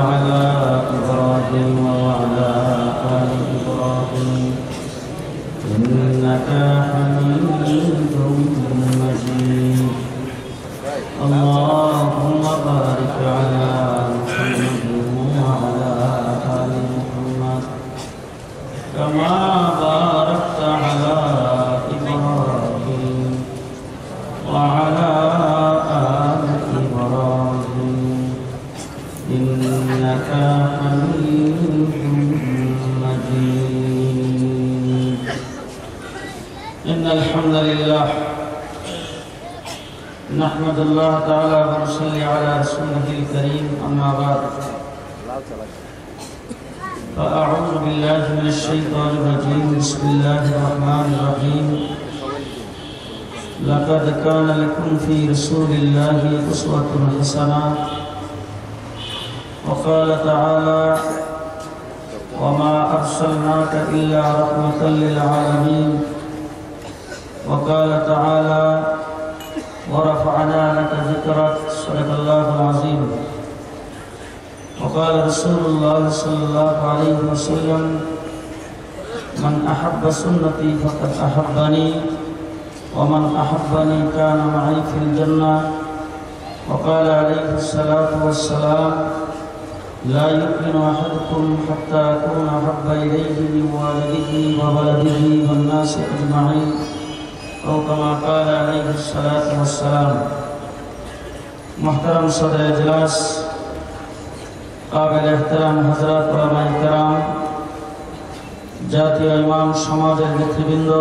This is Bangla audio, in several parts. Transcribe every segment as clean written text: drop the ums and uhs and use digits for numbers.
على إبراهيم وعلى آل إبراهيم إنك حميد مجيد اللهم بارك على محمد وعلى آل محمد كما باركت على إبراهيم وعلى آل إبراهيم إنك حميد مجيد إن الحمد لله نحمد الله تعالى ونصلي على رسوله الكريم أما بعد فأعوذ بالله من الشيطان الرجيم بسم الله الرحمن الرحيم لقد كان لكم في رسول الله أسوة حسنة وقال تعالى وما أرسلناك إلا رحمة للعالمين وقال تعالى ورفعنا لك ذكرك صدق الله العظيم وقال رسول الله صلى الله عليه وسلم من أحب سنتي فقد أحبني ومن أحبني كان معي في الجنة وقال عليه الصلاة والسلام لا يؤمن أحدكم حتى أكون أحب إليه من والده وولده والناس أجمعين أو كما قال عليه الصلاة والسلام محترم صدر اجلاس قابل احترام हजरत उलमाए किराम জাতীয় ইমাম সমাজের নেতৃবৃন্দ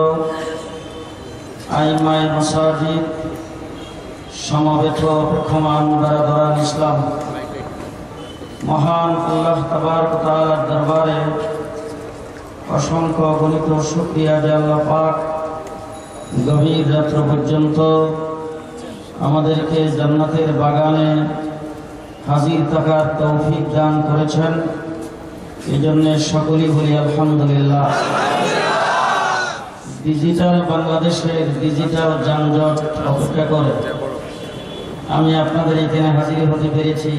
আইমায়ে মাসাজিদ সমবেত অপেক্ষমান বারাদারান ইসলাম মহান আল্লাহ তাবারক ওয়া তাআলার দরবারে অসংখ্য গণিত শুকরিয়া যে আল্লাহ পাক গভীর রাত্র পর্যন্ত আমাদেরকে জান্নাতের বাগানে হাজির থাকার তৌফিক দান করেছেন এই জন্য সকলেই বলি আলহামদুলিল্লাহ। ডিজিটাল বাংলাদেশের ডিজিটাল যানজট অপেক্ষা করে আমি আপনাদের এখানে হাজির হতে পেরেছি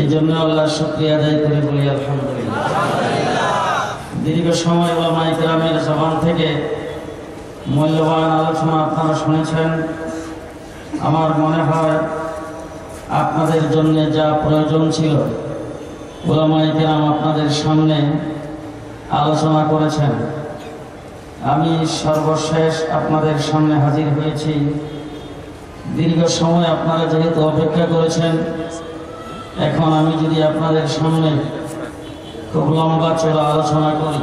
এই জন্য আল্লাহর শুকরিয়া আদায় করে বলি আলহামদুলিল্লাহ। দীর্ঘ সময় উলামায়ে কেরামের জবান থেকে মূল্যবান আলোচনা আপনারা শুনেছেন। আমার মনে হয় আপনাদের জন্য যা প্রয়োজন ছিল উলামায়ে কেরাম আপনাদের সামনে আলোচনা করেছেন। আমি সর্বশেষ আপনাদের সামনে হাজির হয়েছি। দীর্ঘ সময় আপনারা যেহেতু অপেক্ষা করেছেন, এখন আমি যদি আপনাদের সামনে খুব লম্বা চড়া আলোচনা করি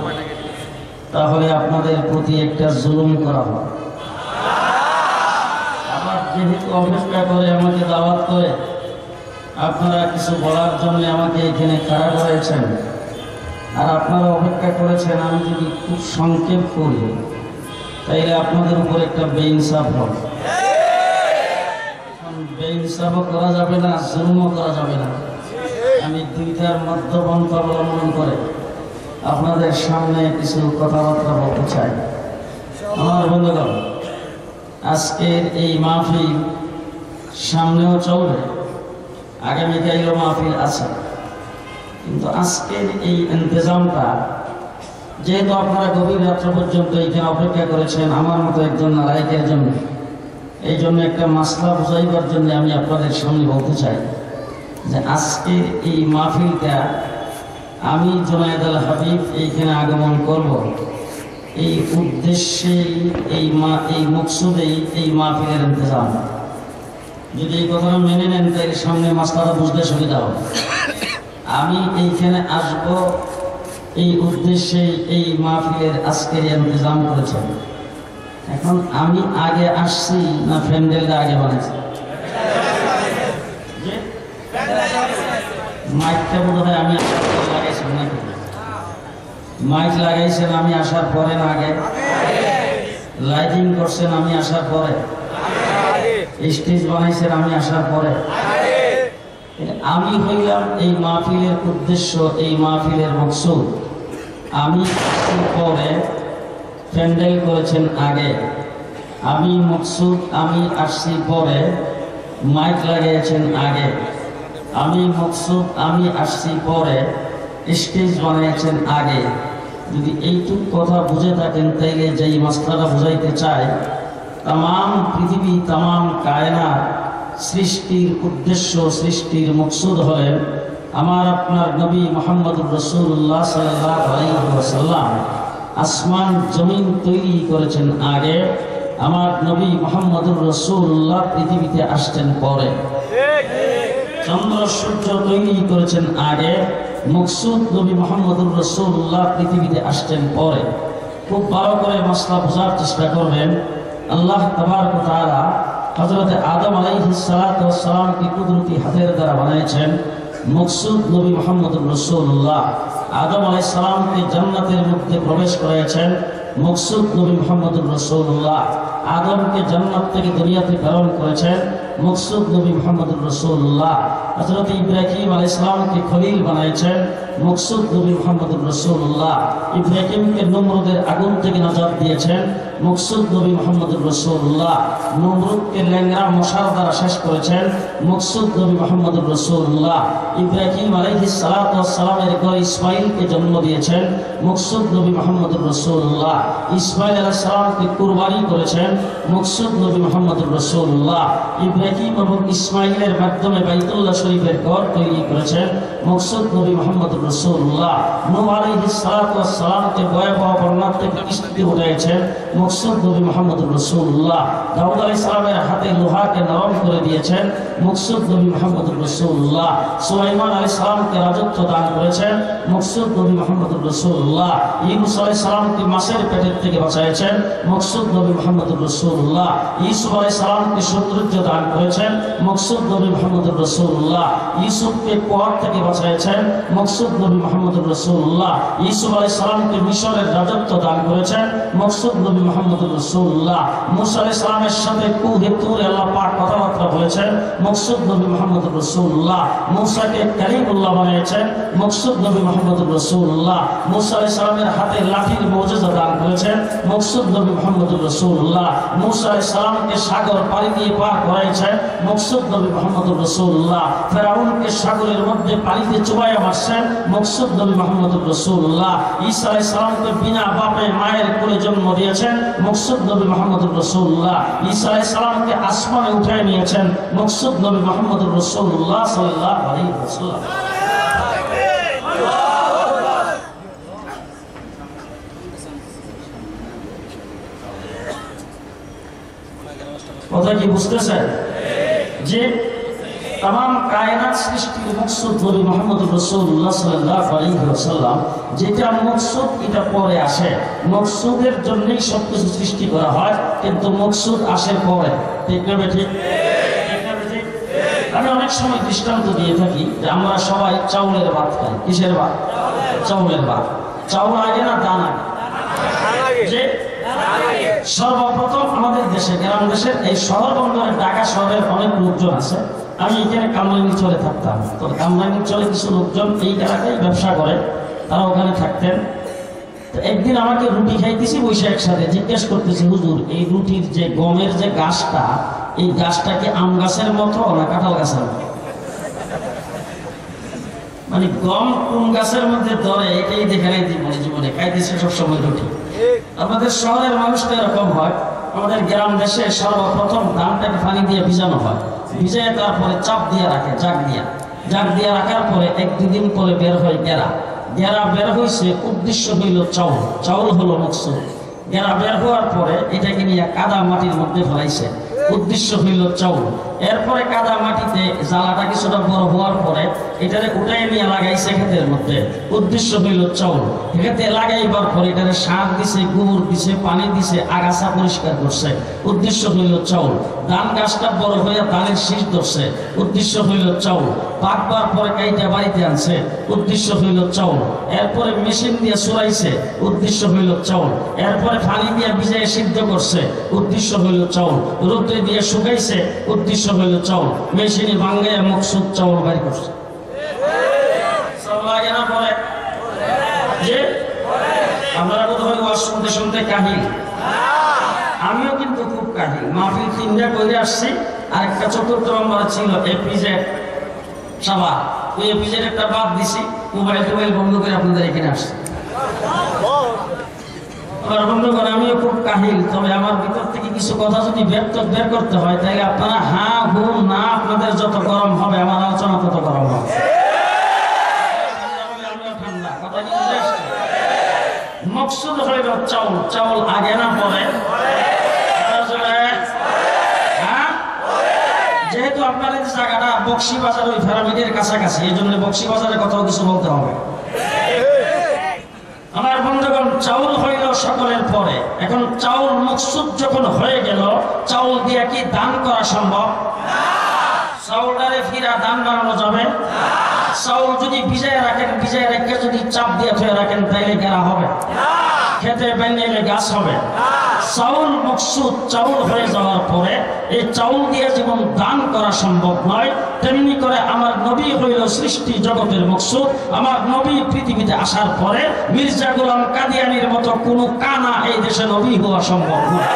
তাহলে আপনাদের প্রতি একটা জুলুম করা হয়। আবার যেহেতু অপেক্ষা করে আমাকে দাওয়াত করে আপনারা কিছু বলার জন্য আমাকে এখানে খাড়া করেছেন আর আপনারা অপেক্ষা করেছেন, আমি যদি খুব সংক্ষেপ করি তাইলে আপনাদের উপর একটা বেইনসাফ হবে। বেইনসাফও করা যাবে না, জুলুমও করা যাবে না। আমি দুইটার মধ্যপন্থা অবলম্বন করে আপনাদের সামনে কিছু কথাবার্তা বলতে চাই। আমার বন্ধুগণ, আজকের এই মাহফিল সামনেও চলবে, আগামীকালও মাহফিল আছে, কিন্তু আজকের এই ইন্তজামটা যেহেতু আপনারা গভীর রাত্র পর্যন্ত এইখানে অপেক্ষা করেছেন আমার মতো একজন নালায়েকের জন্য, এই জন্য একটা মাসলা বুঝাইবার জন্য আমি আপনাদের সামনে বলতে চাই যে আজকের এই মাহফিলটা আমি জুনায়েদ আল হাবিব এইখানে আগমন করব এই উদ্দেশ্যেই এই মকসুদেই এই মাহফিলের ইন্তজাম। যদি এই কথাটা মেনে নেন তাহলে সামনে মাসলাটা বুঝতে সুবিধা হবে। আমি এইখানে আসব এই উদ্দেশ্যেই এই মাহফিলের আজকের ইন্তজাম করেছেন। এখন আমি আগে আসছি না প্যান্ডেলটা আগে বানাইছি? মাইকটা বোধ হয় আমি লাগাইছেন নাকি? মাইক লাগাইছেন আমি আসার পরে না আগে? লাইটিং করছেন আমি আসার পরে? স্টেজ বানাইছেন আমি আসার পরে? আমি হইলাম এই মাহফিলের উদ্দেশ্য, এই মাহফিলের মকসুদ। আমি পরে প্যান্ডেল করেছেন আগে, আমি মকসুদ, আমি আসছি পরে, মাইক লাগিয়েছেন আগে। আমি মকসুদ, আমি আসছি পরে, স্টেজ বানিয়েছেন আগে। যদি এইটুক কথা বুঝে থাকেন তাইলে যেই মাসলাটা বুঝাইতে চাই, তাম পৃথিবী, তাম কায়নাত সৃষ্টির উদ্দেশ্য, সৃষ্টির মকসুদ হলেন আমার আপনার নবী মুহাম্মদুর রাসূলুল্লাহ সাল্লাল্লাহু আলাইহি ওয়াসাল্লাম। আসমান জমিন তৈরি করেছেন আগে, আমার নবী মুহাম্মদুর রাসূলুল্লাহ পৃথিবীতে আসছেন পরে। চন্দ্র সূর্য তৈরি করেছেন আগে, মকসুদ নবী মুহাম্মদুর রাসূলুল্লাহ পৃথিবীতে আসছেন পরে। খুব ভালো করে মাসলা বোঝার চেষ্টা করবেন। আল্লাহ তাবারক ওয়া তাআলা হযরত আদম আলাইহিস সালাতু ওয়াস সালামকে কুদরতি হাতের দ্বারা বানিয়েছেন। মকসুদ নবী মুহাম্মদুর রাসূলুল্লাহ। আদম আলাইহিস সালামকে জান্নাতের মধ্যে প্রবেশ করিয়েছেন। মকসুদ নবী মুহাম্মদুর রাসূলুল্লাহ। আদমকে জান্নাত থেকে দুনিয়াতে প্রেরণ করেছেন। মকসুদ নবী মুহাম্মদুর রাসূলুল্লাহ। হযরত ইব্রাহিম আলাইহিস সালামকে খলিল বানিয়েছেন। মকসুদ নবী মুহাম্মদুর রাসূলুল্লাহ। ইব্রাহিমকে নমরুদের আগুন থেকে নাজাত দিয়েছেন। মকসুদ নবী মুহাম্মদুর রাসূলুল্লাহ। নমরুদকে ল্যাংড়া মশার দ্বারা শেষ করেছেন। মকসুদ নবী মুহাম্মদুর রাসূলুল্লাহ। ইব্রাহিম আলাইহিস সালাতু ওয়াস সালামের ঘরে ইসমাঈলকে জন্ম দিয়েছেন। মকসুদ নবী মুহাম্মদুর রাসূলুল্লাহ। ইসমাঈল আলাইহিস সালামকে কুরবানি করেছেন। মকসুদ নবী মুহাম্মদুর রাসূলুল্লাহ। ইব্রাহিম এবং ইসমাঈলের মাধ্যমে বাইতুল্লাহ শরীফের ঘর তৈরি করেছেন। মকসুদ নবী মুহাম্মদুর রাসূলুল্লাহ। নূহ আলাইহিস সালাতু ওয়াস সালামকে ভয়াবহ বন্যা থেকে কিস্তিতে উঠাইছেন। মকসুদ নবী মুহাম্মদুর রাসূলুল্লাহ। দাউদ আলাইহিস সালামের হাতে লোহাকে নরম করে দিয়েছেন। মকসুদ নবী মুহাম্মদুর রাসূলুল্লাহ। সুলাইমান আলাইহিস সালামকে রাজত্ব দান করেছেন। মকসুদ নবী মুহাম্মদুর রাসূলুল্লাহ। ইউনূস আলাইহিস সালামকে মাছের পেটের থেকে বাঁচিয়েছেন। মকসুদ নবী মুহাম্মদুর রাসূলুল্লাহ। ইউসুফ আলাইহিস সালামকে সৌন্দর্য দান করেছেন। মকসুদ নবী মুহাম্মদুর রাসূলুল্লাহ। ইউসুফকে কুয়ার থেকে বাঁচিয়েছেন। মকসুদ নবী মুহাম্মদুর রাসূলুল্লাহ। ইউসুফ আলাইহিস সালামকে মিশরের রাজত্ব দান করেছেন। মকসুদ নবী মুহাম্মদুর রাসূলুল্লাহ। মূসা আলাইহিস সালামের সাথে কুহে তুরে আল্লাহ পাক কথাবার্তা বলেছেন। মকসুদ নবী মুহাম্মদুর রাসূলুল্লাহ। মূসাকে কালিমুল্লাহ বানিয়েছেন। মকসুদ নবী মুহাম্মদুর রাসূলুল্লাহ। মূসা আলাইহিস সালামের হাতে লাঠির মুজিজা দান করেছেন। মকসুদ নবী মুহাম্মদুর রাসূলুল্লাহ। মূসা আলাইহিস সালামকে সাগর পাড়ি দিয়ে পার করাইছেন। মকসুদ নবী মুহাম্মদুর রাসূলুল্লাহ। ফিরআউনকে সাগরের মধ্যে পানিতে চুবাইয়া মারছেন। মকসুদ নবী মুহাম্মদুর রাসূলুল্লাহ। ঈসা আলাইহিস সালামকে বিনা বাপে মায়ের কোলে জন্ম দিয়েছেন। মকসুদ নবী মুহাম্মদুর রাসূলুল্লাহ। ঈসা আলাইহিস সালামকে আসমানে উঠায় নিয়েছেন। মকসুদ নবী মুহাম্মদুর রাসূলুল্লাহ সাল্লাল্লাহু আলাইহি ওয়াসাল্লাম। কথা কি বুঝতেছেন? যে তাম কায়নাত সৃষ্টির মকসুদ নবী মুহাম্মদুর রাসূলুল্লাহ সাল্লাল্লাহু আলাইহি ওয়াসাল্লাম। যেটা মকসুদ এটা পরে আসে। মকসুদের জন্যই সবকিছু সৃষ্টি করা হয়, কিন্তু মকসুদ আসে পরে। ঠিক না ঠিক? আমি অনেক সময় দৃষ্টান্ত দিয়ে থাকি যে আমরা সবাই চাউলের ভাত খাই। কিসের ভাত? চাউলের ভাত। চাউল আগে না দান আগে? যে সর্বপ্রথম আমাদের দেশে, গ্রাম দেশের এই শহর বন্দরের ঢাকা শহরের অনেক লোকজন আছে। আমি এখানে কামরাঙ্গীরচরে থাকতাম। তো কামরাঙ্গীরচরে কিছু লোকজন এই এলাকায় ব্যবসা করে, তারা ওখানে থাকতেন। তো একদিন আমাকে রুটি খাইতেছি বসে একসাথে, জিজ্ঞেস করতেছি, হুজুর এই রুটির যে গমের যে গাছটা, এই গাছটা কি আম গাছের মতো না কাঁঠাল গাছের মতো? মানে গম কোন গাছের মধ্যে ধরে এটাই দেখে নাই জীবনে খাইতেছে সবসময় রুটি। আমাদের শহরের মানুষ তো এরকম হয়। আমাদের গ্রাম দেশে সর্বপ্রথম ধানটাকে পানি দিয়ে ভিজানো হয়, ভিজায় তারপরে চাপ দিয়ে রাখে, জাগ দিয়ে রাখার পরে 1-2 দিন পরে বের হয় গেরা বের হয়েছে। উদ্দেশ্য হইল চাউল হলো মকসুদ। গেরা বের হওয়ার পরে এটাকে নিয়ে কাদা মাটির মধ্যে ফেলাইছে। উদ্দেশ্য হইল চাউল। এরপরে কাদা মাটিতে জ্বালাটা কিছুটা বড় হওয়ার পরে এটারে উঠাই নিয়ে লাগাইছে ক্ষেতের মধ্যে। উদ্দেশ্য হইল চাউল। ক্ষেতে লাগাইবার পরে এটারে সার দিছে, গোবর দিছে, পানি দিছে, আগাছা পরিষ্কার করছে। উদ্দেশ্য হইল চাউল। ধান গাছটা বড় হইয়া ধানের শীষ ধরছে। উদ্দেশ্য হইল চাউল। পাকবার পরে কাইটা বাড়িতে আনছে। উদ্দেশ্য হইল চাউল। এরপরে মেশিন দিয়ে চড়াইছে। উদ্দেশ্য হইল চাউল। এরপরে পানি দিয়ে ভিজাইয়ে সিদ্ধ করছে। উদ্দেশ্য হইল চাউল। রোদ্রে দিয়ে শুকাইছে। উদ্দেশ্য হইল চাউল। মেশিনে ভাঙ্গাইয়া মকসুদ চাউল বাইর করছে। আপনারা বোধহয় ওয়াজ শুনতে শুনতে কাহিল। আমিও কিন্তু খুব কাহিল। মাহফিল 3টা করে আসছি, আর একটা 4th নম্বর ছিল এপিজে সাবা ওই অফিসের একটা বাদ দিছি, মোবাইল টোবাইল বন্ধ করে আপনাদের এখানে আসছে। আবার বন্ধু করে আমিও খুব কাহিল, তবে আমার ভিতর থেকে কিছু কথা যদি বের করতে হয় তাহলে আপনারা হ্যাঁ হু না, আপনাদের যত গরম হবে আমার আলোচনা তত গরম হবে। মকসুদ হইল চাউল, চাউল আগে না পরে? হ্যাঁ, যেহেতু আপনার এই জায়গাটা বক্সি বাজার ওই ফেরামিদের কাছাকাছি, এই জন্য বক্সি বাজারের কথাও কিছু বলতে হবে। আমার বন্ধুগণ, চাউল হইল সকলের পরে। এখন চাউল মকসুদ যখন হয়ে গেল, চাউল দিয়ে কি দান করা সম্ভব? চাউলটারে ফিরা দান বানানো যাবে? চাউল যদি ভিজায় রাখেন, ভিজায় রেখে যদি চাপ দিয়ে ধুয়ে রাখেন তাইলে গেরা হবে? খেতে বানিয়ে গাছ হবে? চাউল মকসুদ, চাউল হয়ে যাওয়ার পরে এই চাউল দিয়ে যেমন দান করা সম্ভব নয়, তেমনি করে আমার নবী হইল সৃষ্টি জগতের মকসুদ। আমার নবী পৃথিবীতে আসার পরে মির্জা গোলাম কাদিয়ানির মতো কোনো কানা এই দেশে নবী হওয়া সম্ভব নয়।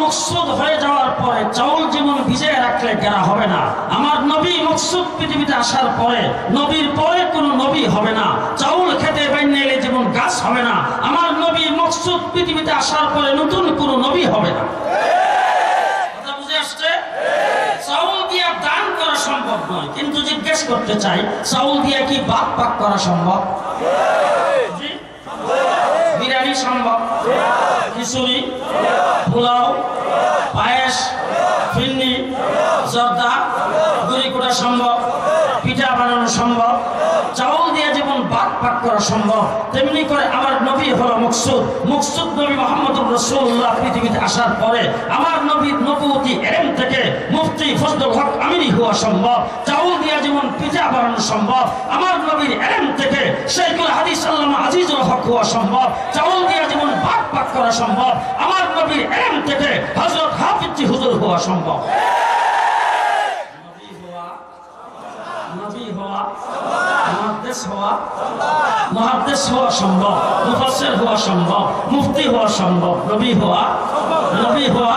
মকসুদ হয়ে যাওয়ার পরে চাউল যেমন ভিজিয়ে রাখলে গেরা হবে না, আমার নবী মকসুদ পৃথিবীতে আসার পরে নবীর পরে কোন নবী হবে না। চাউল খেতে বানিয়ে যেমন গাছ হবে না, আমার নবী মকসুদ পৃথিবীতে আসার পরে নতুন কোন নবী হবে না। কথা বুঝে আসছে? চাউল দিয়ে দান করা সম্ভব নয়, কিন্তু জিজ্ঞেস করতে চাই, চাউল দিয়ে কি ভাত পাক করা সম্ভব? বিরিয়ানি সম্ভব? খিচুড়ি, পোলাও, পায়েস, ফিরনি, জর্দা, গুড়িকুটা সম্ভব? পিঠা বানানো সম্ভব? চাউল দিয়ে যেমন ভাত পাক করা সম্ভব, তেমনি করে আমার নবী হলো মকসুদ। মকসুদ নবী মুহাম্মদুর রাসূলুল্লাহ পৃথিবীতে আসার পরে আমার নবীর নবুয়তি ইলম থেকে মুফতি ফজলুল হক আমিনী হওয়া সম্ভব। চাউল দিয়ে যেমন পিঠা বানানো সম্ভব, আমার নবীর ইলম থেকে শাইখুল হাদিস আল্লামা আজিজুল হক হওয়া সম্ভব। চাউল দিয়ে যেমন ভাত পাক করা সম্ভব, আমার নবীর ইলম থেকে হযরত হাফিজ হুজুর হওয়া সম্ভব। নবী হওয়া, মুহাদ্দিস হওয়া সম্ভব, মুফাসসির হওয়া সম্ভব, মুফতি হওয়া সম্ভব, নবী হওয়া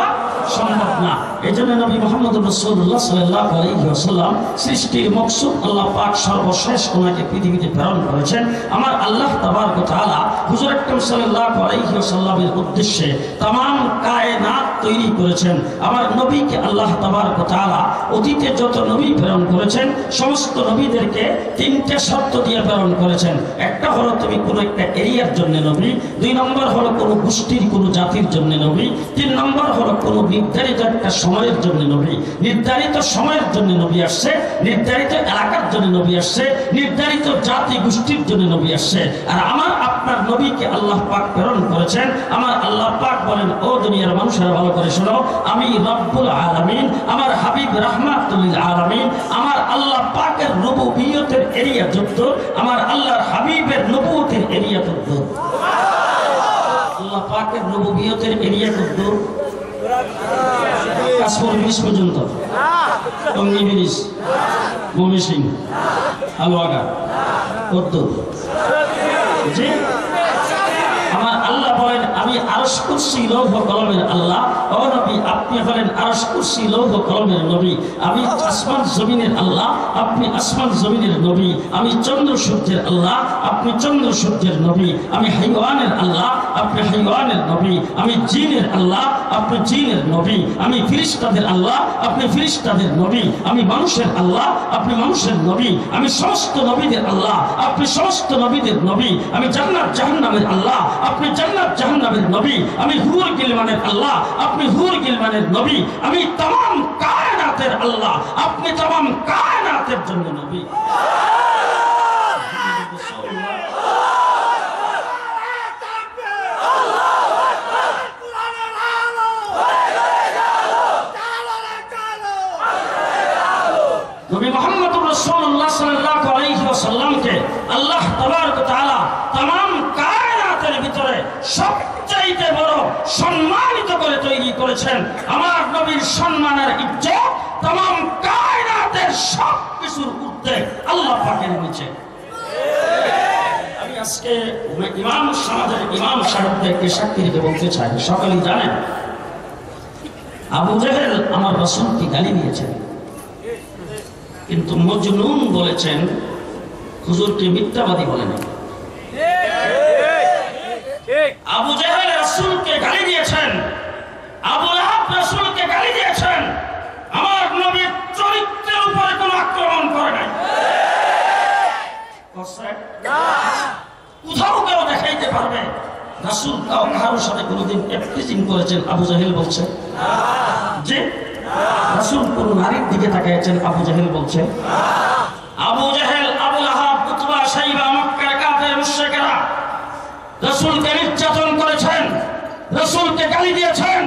সম্ভব না। এই জন্য নবী মুহাম্মদুর রাসূলুল্লাহ সাল্লাল্লাহু আলাইহি ওয়াসাল্লাম সৃষ্টির মকসুদ আল্লাহ পাক সর্বশেষ ওনাকে পৃথিবীতে প্রেরণ করেছেন। আমার আল্লাহ তাবারক ওয়া তাআলা হুজুর আকরাম সাল্লাল্লাহু আলাইহি ওয়াসাল্লামের উদ্দেশ্যে तमाम কায়নাত তৈরি করেছেন। আমার নবীকে আল্লাহ তাবারক ওয়া তাআলা অতীতে যত নবী প্রেরণ করেছেন সমস্ত নবীদেরকে তিনটে শর্ত দিয়ে প্রেরণ করেছেন। একটা হলো তুমি কোনো একটা এরিয়ার জন্য নবী, দুই নম্বর হলো কোনো গোষ্ঠীর কোনো জাতির জন্য নবী, তিন নম্বর হলো কোনো নির্ধারিত একটা সময়ের জন্য নবী। নির্ধারিত সময়ের জন্য নবী আসছে, নির্ধারিত এলাকার জন্য নবী আসছে, নির্ধারিত জাতি গোষ্ঠীর জন্য নবী আসছে। আর আমার আপনার নবীকে আল্লাহ পাক প্রেরণ করেছেন। আমার আল্লাহ পাক বলেন, ও দুনিয়ার মানুষেরা ভালো করে শোনো, আমি রব্বুল আলামিন, আমার হাবিব রাহমাতুল লিল আলামিন। আমার আল্লাহ পাকের নবুয়তের এরিয়া যুক্ত, আমার আল্লাহর হাবিবের নবুয়তের এরিয়া যুক্ত। আল্লাহ পাকের নবুয়তের এরিয়া যুক্ত কাশপুর ব্রিজ পর্যন্ত, টঙ্গী ব্রিজ, ময়মনসিং, হালুয়াঘা, উত্তর। জি, আমার আল্লাহ বলেন, আমি আরশ কুরসি লৌহ কলমের আল্লাহ। ও নবী, আপনি হলেন আরশ কুরসি লৌহ কলমের নবী। আমি আসমান জমিনের আল্লাহ, আপনি আসমান জমিনের নবী। আমি চন্দ্র সূর্যের আল্লাহ, আপনি চন্দ্র সূর্যের নবী। আমি হাইওয়ানের আল্লাহ, আপনি হাইওয়ানের নবী। আমি জিনের আল্লাহ, আপনি জিনের নবী। আমি ফিরিস্তাদের আল্লাহ, আপনি ফিরিস্তাদের নবী। আমি মানুষের আল্লাহ, আপনি মানুষের নবী। আমি সমস্ত নবীদের আল্লাহ, আপনি সমস্ত নবীদের নবী। আমি জান্নাত জাহান্নামের আল্লাহ, আপনি জান্নাত জাহান্নামের নবী। আমি হুর গিলমানের আল্লাহ, আপনি হুর গিলমানের নবী। আমি तमाम কায়নাতের আল্লাহ, আপনি तमाम কায়নাতের জন্য নবী। নবী মুহাম্মদুর রাসূলুল্লাহ সাল্লাল্লাহু আলাইহি ওয়াসাল্লামকে আল্লাহ তাবারক ওয়া তাআলা तमाम কায়নাতের ভিতরে সবচেয়ে বড় করেছেন আমার নবীর সম্মানের ইজ্জত तमाम কায়নাতের সব কিছুর ঊর্ধ্বে আল্লাহ পাকের নিচে। আমি আজকে ইমাম সমাজের ইমাম সাহেবদেরকে সাক্ষী রেখে বলতে চাই, সকলেই জানেন আবু জেহেল আমার রাসূলকে গালি দিয়েছেন, কিন্তু মজনুন বলেছেন হুজুরকে মিথ্যাবাদী বলেন। আবু জেহেল রাসূলকে গালি দিয়েছেন, আবু লাহাব রাসূলকে গালি দিয়েছেন, আমার নবীর চরিত্রের উপরে কোনো আক্রমণ করে নাই। কোথাও কেউ দেখাইতে পারবে রাসূল কারোর সাথে কোনোদিন এফটিজিং করেছেন? আবু জেহেল বলছে যে রাসূল কোন নারীর দিকে তাকিয়েছেন? আবু জেহেল বলছে। আবু জেহেল, আবু লাহাব, উতবা, শাইবা, মক্কার কাফের মুশরিকরা রাসূলকে নির্যাতন করেছেন, রাসূলকে গালি দিয়েছেন,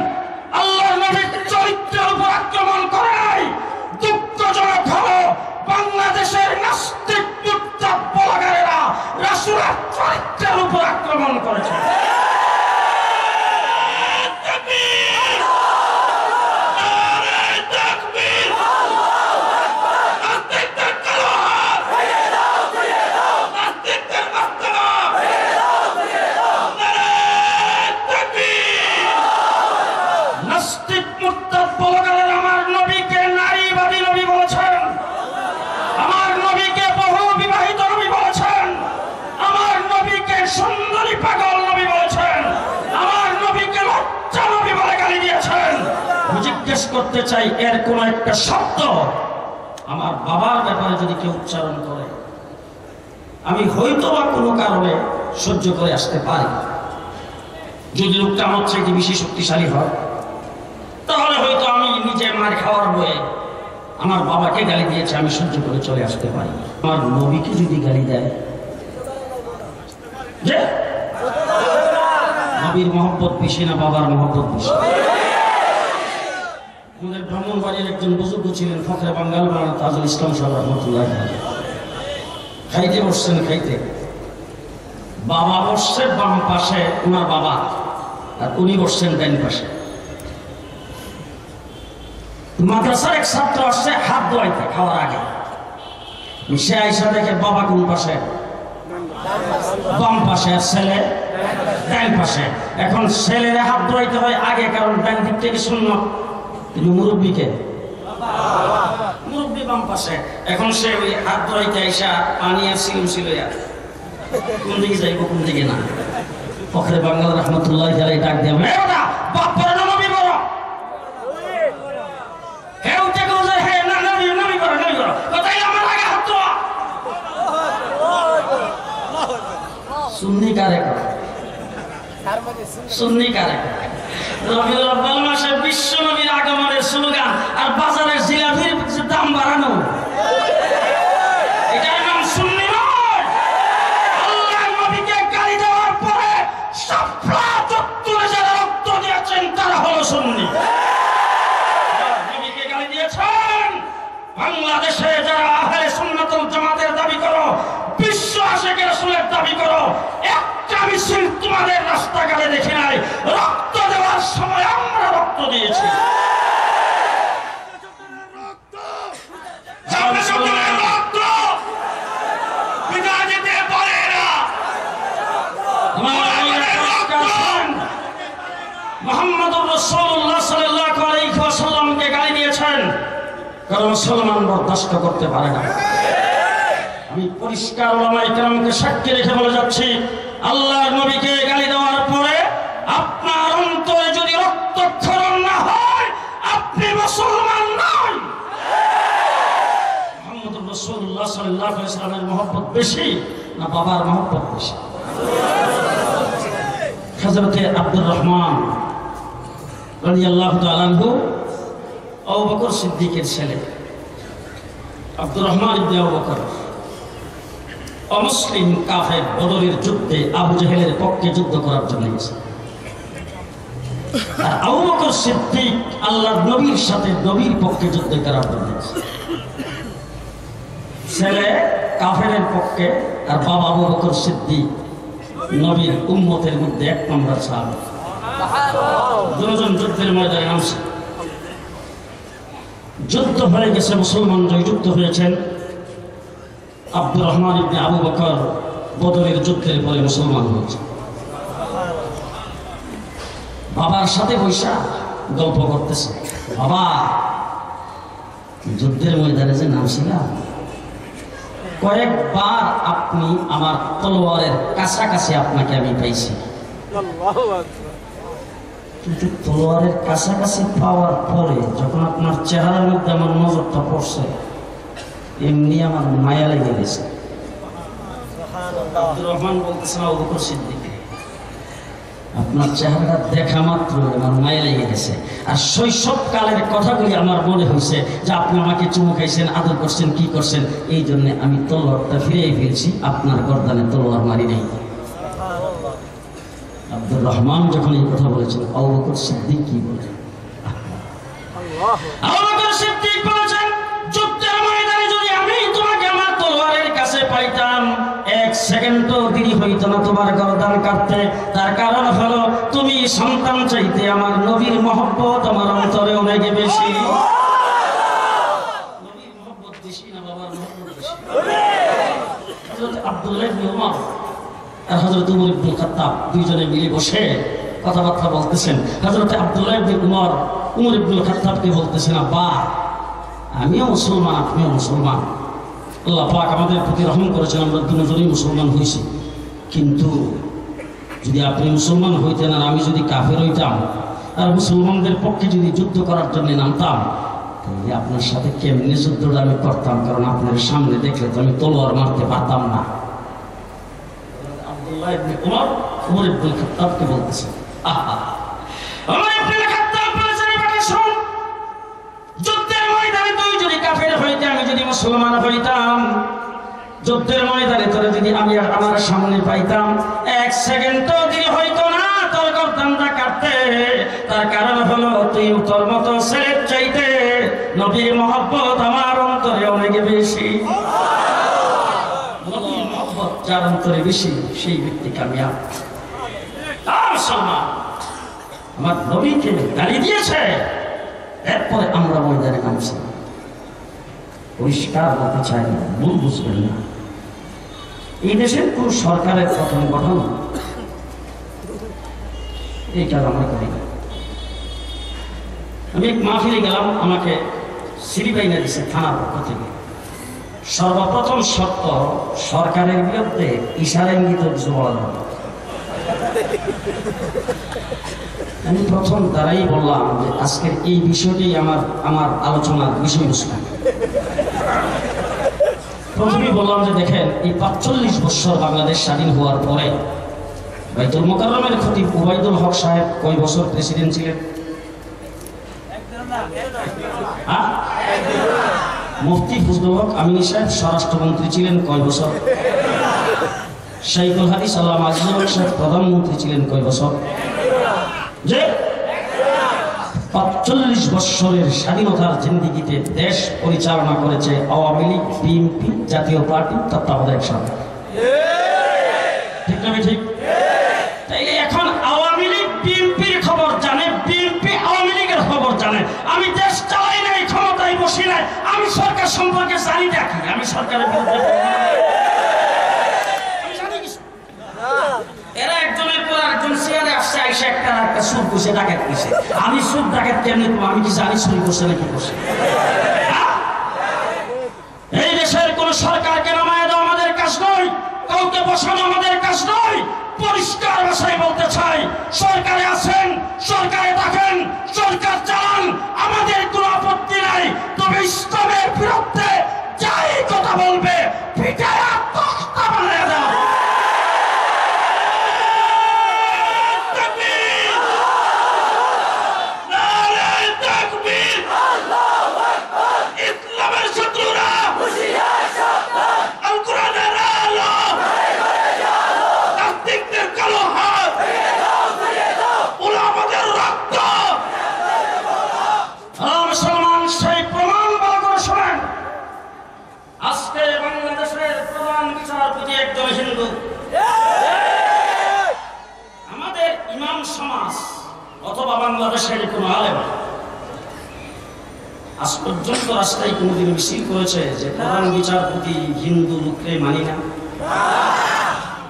আল্লাহর নবীর চরিত্রের উপর আক্রমণ করে নাই। দুঃখজনক হলো বাংলাদেশের নাস্তিক মুরতাদ ব্লগারেরা রাসূলের চরিত্রের উপর আক্রমণ করেছে। করতে চাই এর কোন একটা শব্দ আমার বাবার ব্যাপারে যদি কেউ উচ্চারণ করে, আমি হয়তো বা কোনো কারণে সহ্য করে আসতে পারি। যদি লোকটা আমার চাইতে বেশি শক্তিশালী হয়, তাহলে হয়তো আমি নিজে মার খাওয়ার বয়ে আমার বাবাকে গালি দিয়েছে আমি সহ্য করে চলে আসতে পারি। আমার নবীকে যদি গালি দেয়, যে নবীর মহব্বত বেশি না বাবার মহব্বত বেশি? আমাদের ব্রাহ্মণবাড়ির একজন বুজুর্গ ছিলেন ফখরে বাঙ্গাল মাওলানা তাজুল ইসলাম সাহেব রহমতুল্লাহ। খাইতে বসছেন, খাইতে বাবা বসছে বাম পাশে ওনার বাবা, আর উনি বসছেন ডান পাশে। মাদ্রাসার এক ছাত্র আসছে হাত ধোয়াইতে খাওয়ার আগে, সে আইসা দেখে বাবা কোন পাশে? বাম পাশে, আর ছেলে ডান পাশে। এখন ছেলের হাত ধোয়াইতে হয় আগে, কারণ ডান দিক থেকে সুন্নত, কিন্তু মুরব্বীকে মুরব্বী বাম পাশে। এখন সে ওই হাত ধোয়াইতে আইসা পানি আর সিলুম ছিল, কোন দিকে যাইব কোন দিকে না। ফখরে বাঙ্গাল রহমতুল্লাহ ডাক দিয়ে বাপ্পার নবী বড়, হেউ থেকে হে না নবী নবী বড়, নবী বড় কোথায় আমার আগে হাত ধোয়া। সুন্নি কারে করে? সুন্নি কারে করে? রবিউল আউয়াল মাসে বিশ্ব নবীর আগমনের স্লোগান আর বাজারের জিলাপির দাম বাড়ানো, এটার নাম সুন্নি নয়। আল্লাহর নবীকে গালি দেওয়ার পরে সাফলা চত্বরে যারা রক্ত দিয়েছেন তারা হলো সুন্নি। নবীকে গালি দিয়েছেন বাংলাদেশে যারা আহলে সুন্নাতুল জামাতের দাবি করো, বিশ্ব আশিক রাসূলের দাবি করো, একটা মিছিল তোমাদের রাস্তাঘাটে দেখি নাই। রক্ত দেওয়ার সময় আমরা রক্ত দিয়েছি। মুহাম্মদুর রাসূলুল্লাহ সাল্লাল্লাহু আলাইহি ওয়াসাল্লামকে গালি দিয়েছেন, কারণ মুসলমান বরদাস্ত করতে পারে না। আমি পরিষ্কার উলামায়ে কেরামকে সাক্ষী রেখে বলে যাচ্ছি, আল্লাহর নবীকে গালি দেওয়ার পরে আপনার অন্তরে যদি রক্তক্ষরণ না হয়, আপনি মুসলমান নন। মুহাম্মদুর রাসূলুল্লাহ সাল্লাল্লাহু আলাইহি ওয়াসাল্লামের মহব্বত বেশি না বাবার মহব্বত বেশি? হযরতে আব্দুর রহমান রাদিয়াল্লাহু তাআলা আনহু আবু বকর সিদ্দিকের ছেলে। আব্দুর রহমান ইবনে আবু বকর অমুসলিম কাফের বদরের যুদ্ধে আবু জেহেলের পক্ষে যুদ্ধ করার জন্য গেছে। আর আবু বকর সিদ্দিক আল্লাহর নবীর সাথে নবীর পক্ষে যুদ্ধ করার জন্য গেছে। ছেলে কাফেরের পক্ষে, আর বাবা আবু বকর সিদ্দিক নবীর উম্মতের মধ্যে এক নম্বর সাহাবী। দুজন যুদ্ধের ময়দানে নামছে। যুদ্ধ হয়ে গেছে, মুসলমান জয়যুক্ত হয়েছেন। আব্দুর রহমান ইবনে আবু বকর বদরের যুদ্ধের পরে মুসলমান হয়েছে। বাবার সাথে বৈশা গল্প করতেছে, বাবা যুদ্ধের ময়দানে যে নামছিলাম, কয়েকবার আপনি আমার তলোয়ারের কাছাকাছি আপনাকে আমি পাইছি, কিন্তু তলোয়ারের কাছাকাছি পাওয়ার পরে যখন আপনার চেহারার মধ্যে আমার নজরটা পড়ছে, এমনি আমার মায়া লেগে গেছে। আব্দুর রহমান বলতেছেন, আবু বকর সিদ্দিক, আপনার চেহারাটা দেখা মাত্র আমার মায়া লেগে গেছে। আর শৈশব কালের কথাগুলি আমার মনে হয়েছে যে আপনি আমাকে চুমু খাইছেন, আদর করছেন, কি করছেন, এই জন্য আমি তলোয়ারটা ফিরিয়ে ফেলছি, আপনার গর্দানে তলোয়ার মারি নাই। আব্দুর রহমান যখন এই কথা বলেছেন, আবু বকর সিদ্দিক কি বলেন? আবু বকর সিদ্দিক বলেছেন, যুদ্ধের ময়দানে যদি আমি তোমাকে আমার তলোয়ারের কাছে পাইতাম, এক সেকেন্ডও দেরি হইত না তোমার গর্দান কাটতে। তার কারণ হলো তুমি সন্তান চাইতে আমার নবীর মহব্বত আমার অন্তরে অনেক বেশি। নবীর মহব্বত বেশি না বাবার মহব্বত বেশি? হযরত আব্দুল্লাহ ইবনে উমর আর হযরত উমর ইবনে খাত্তাব দুইজনে মিলে বসে কথাবার্তা বলতেছেন। হযরত আব্দুল্লাহ ইবনে উমর ইবনে খাত্তাবকে বলতেছেন, আব্বা আমিও মুসলমান, আপনিও মুসলমান, আল্লাহ পাক আমাদের প্রতি রহম করেছেন, আমরা দুজনেই মুসলমান হয়েছি, কিন্তু যদি আপনি মুসলমান হইতেন আর আমি যদি কাফের হইতাম আর মুসলমানদের পক্ষে যদি যুদ্ধ করার জন্য নামতাম, তাহলে আপনার সাথে কেমনে যুদ্ধটা আমি করতাম, কারণ আপনার সামনে দেখলে তো আমি তলোয়ার মারতে পারতাম না। আব্দুল্লাহ ইবনে উমর ইবনে খাত্তাবকে বলতেছেন, উমর ইবনে খাত্তাব বলেছেন, বেটা শোন, যুদ্ধের ময়দানে তুই যদি কাফের হইতে আমি যদি মুসলমান হইতাম, যুদ্ধের ময়দানে তোরে যদি আমি আমার সামনে পাইতাম, এক সেকেন্ডও দেরি হইতো না তোর গর্দানটা কাটতে। তার কারণ হলো তুই তোর মতো ছেলের চাইতে নবীর মহব্বত আমার অন্তরে অনেক বেশি। নবীর মহব্বত যার অন্তরে বেশি সেই ব্যক্তি কামিয়াব। মুসলমান আমার নবীকে গালি দিয়েছে, এরপরে আমরা ময়দানে নামছি। পরিষ্কার বলতে চাই না, ভুল বুঝবেন না, এই দেশের কোন সরকারের প্রথম গঠন এই কাজ আমরা করি না। আমি মাহফিলে গেলাম, আমাকে সিরিবাইনা দিচ্ছে থানার পক্ষ থেকে। সর্বপ্রথম শর্ত, সরকারের বিরুদ্ধে ইশারা ইঙ্গিত কিছু বলা যাবে। আমি প্রথম তারাই বললাম যে আজকের এই বিষয়টি আমার আলোচনার বিষয়বস্তু। প্রথমেই বললাম যে দেখেন, এই ৪৫ বছর বাংলাদেশ স্বাধীন হওয়ার পরে বাইতুল মোকাররমের খতিব ওবায়দুল হক সাহেব কয় বছর প্রেসিডেন্ট ছিলেন? মুফতি ফজলুল হক আমিনী সাহেব স্বরাষ্ট্রমন্ত্রী ছিলেন কয় বছর? শাইখুল হাদিস আল্লামা আজিজুল হক সাহেব প্রধানমন্ত্রী ছিলেন কয় বছর? যে ৪৫ বৎসরের স্বাধীনতার জিন্দিগিতে দেশ পরিচালনা করেছে আওয়ামী লীগ, বিএনপি, জাতীয় পার্টি, তত্ত্বাবধায়ক সরকার। ঠিক না ঠিক? তাইলে এখন আওয়ামী লীগ বিএনপির খবর জানে, বিএনপি আওয়ামী লীগের খবর জানে। আমি দেশ চালাই নাই, ক্ষমতায় বসি নাই, আমি সরকার সম্পর্কে জানি না কি? আমি সরকারের বিরুদ্ধে এরা একজনের পর একজন চেয়ারে আসছে, আইসা একটা সুর করছে, ডাকাত করছে। আমি সুর ডাকাত কেমনি করবো? আমি কি জানি চুরি করছে নাকি করছে? এই দেশের কোন সরকারকে নামায় দেওয়া আমাদের কাজ নয়, কাউকে বসানো আমাদের কাজ নয়। পরিষ্কার ভাষায় বলতে চাই, সরকারে আছেন, সরকারে থাকেন, সরকার চালান, আমাদের কোনো আপত্তি নাই। তবে ইসলামের বিরুদ্ধে যাই কথা বলবে পিটায়া তখতা বানিয়ে দাও। মুসলমান সেই প্রমাণ বলা আজ পর্যন্ত রাস্তায় কোনোদিন মিছিল করেছে যে প্রধান বিচারপতি হিন্দু লোককে মানি না?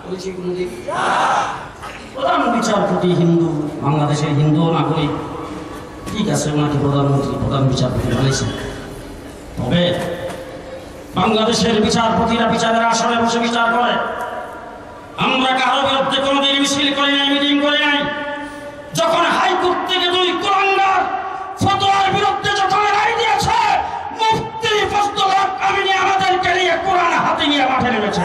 করেছে কোনোদিন? প্রধান বিচারপতি হিন্দু, বাংলাদেশের হিন্দু নাগরিক, ঠিক আছে, ওনাকে প্রধানমন্ত্রী প্রধান বিচারপতি বলেছেন। তবে বাংলাদেশের বিচারপতিরা বিচারের আসনে বসে বিচার করে। আমরা কারো বিরুদ্ধে কোনোদিন মিছিল করি নাই, মিটিং করি নাই। যখন হাইকোর্ট থেকে 2 কুলাঙ্গার ফতোয়ার বিরুদ্ধে যখন রায় দিয়েছে, মুফতি ফজলুল হক আমিনী আমাদেরকে নিয়ে কোরআন হাতে নিয়ে মাঠে নেমেছে।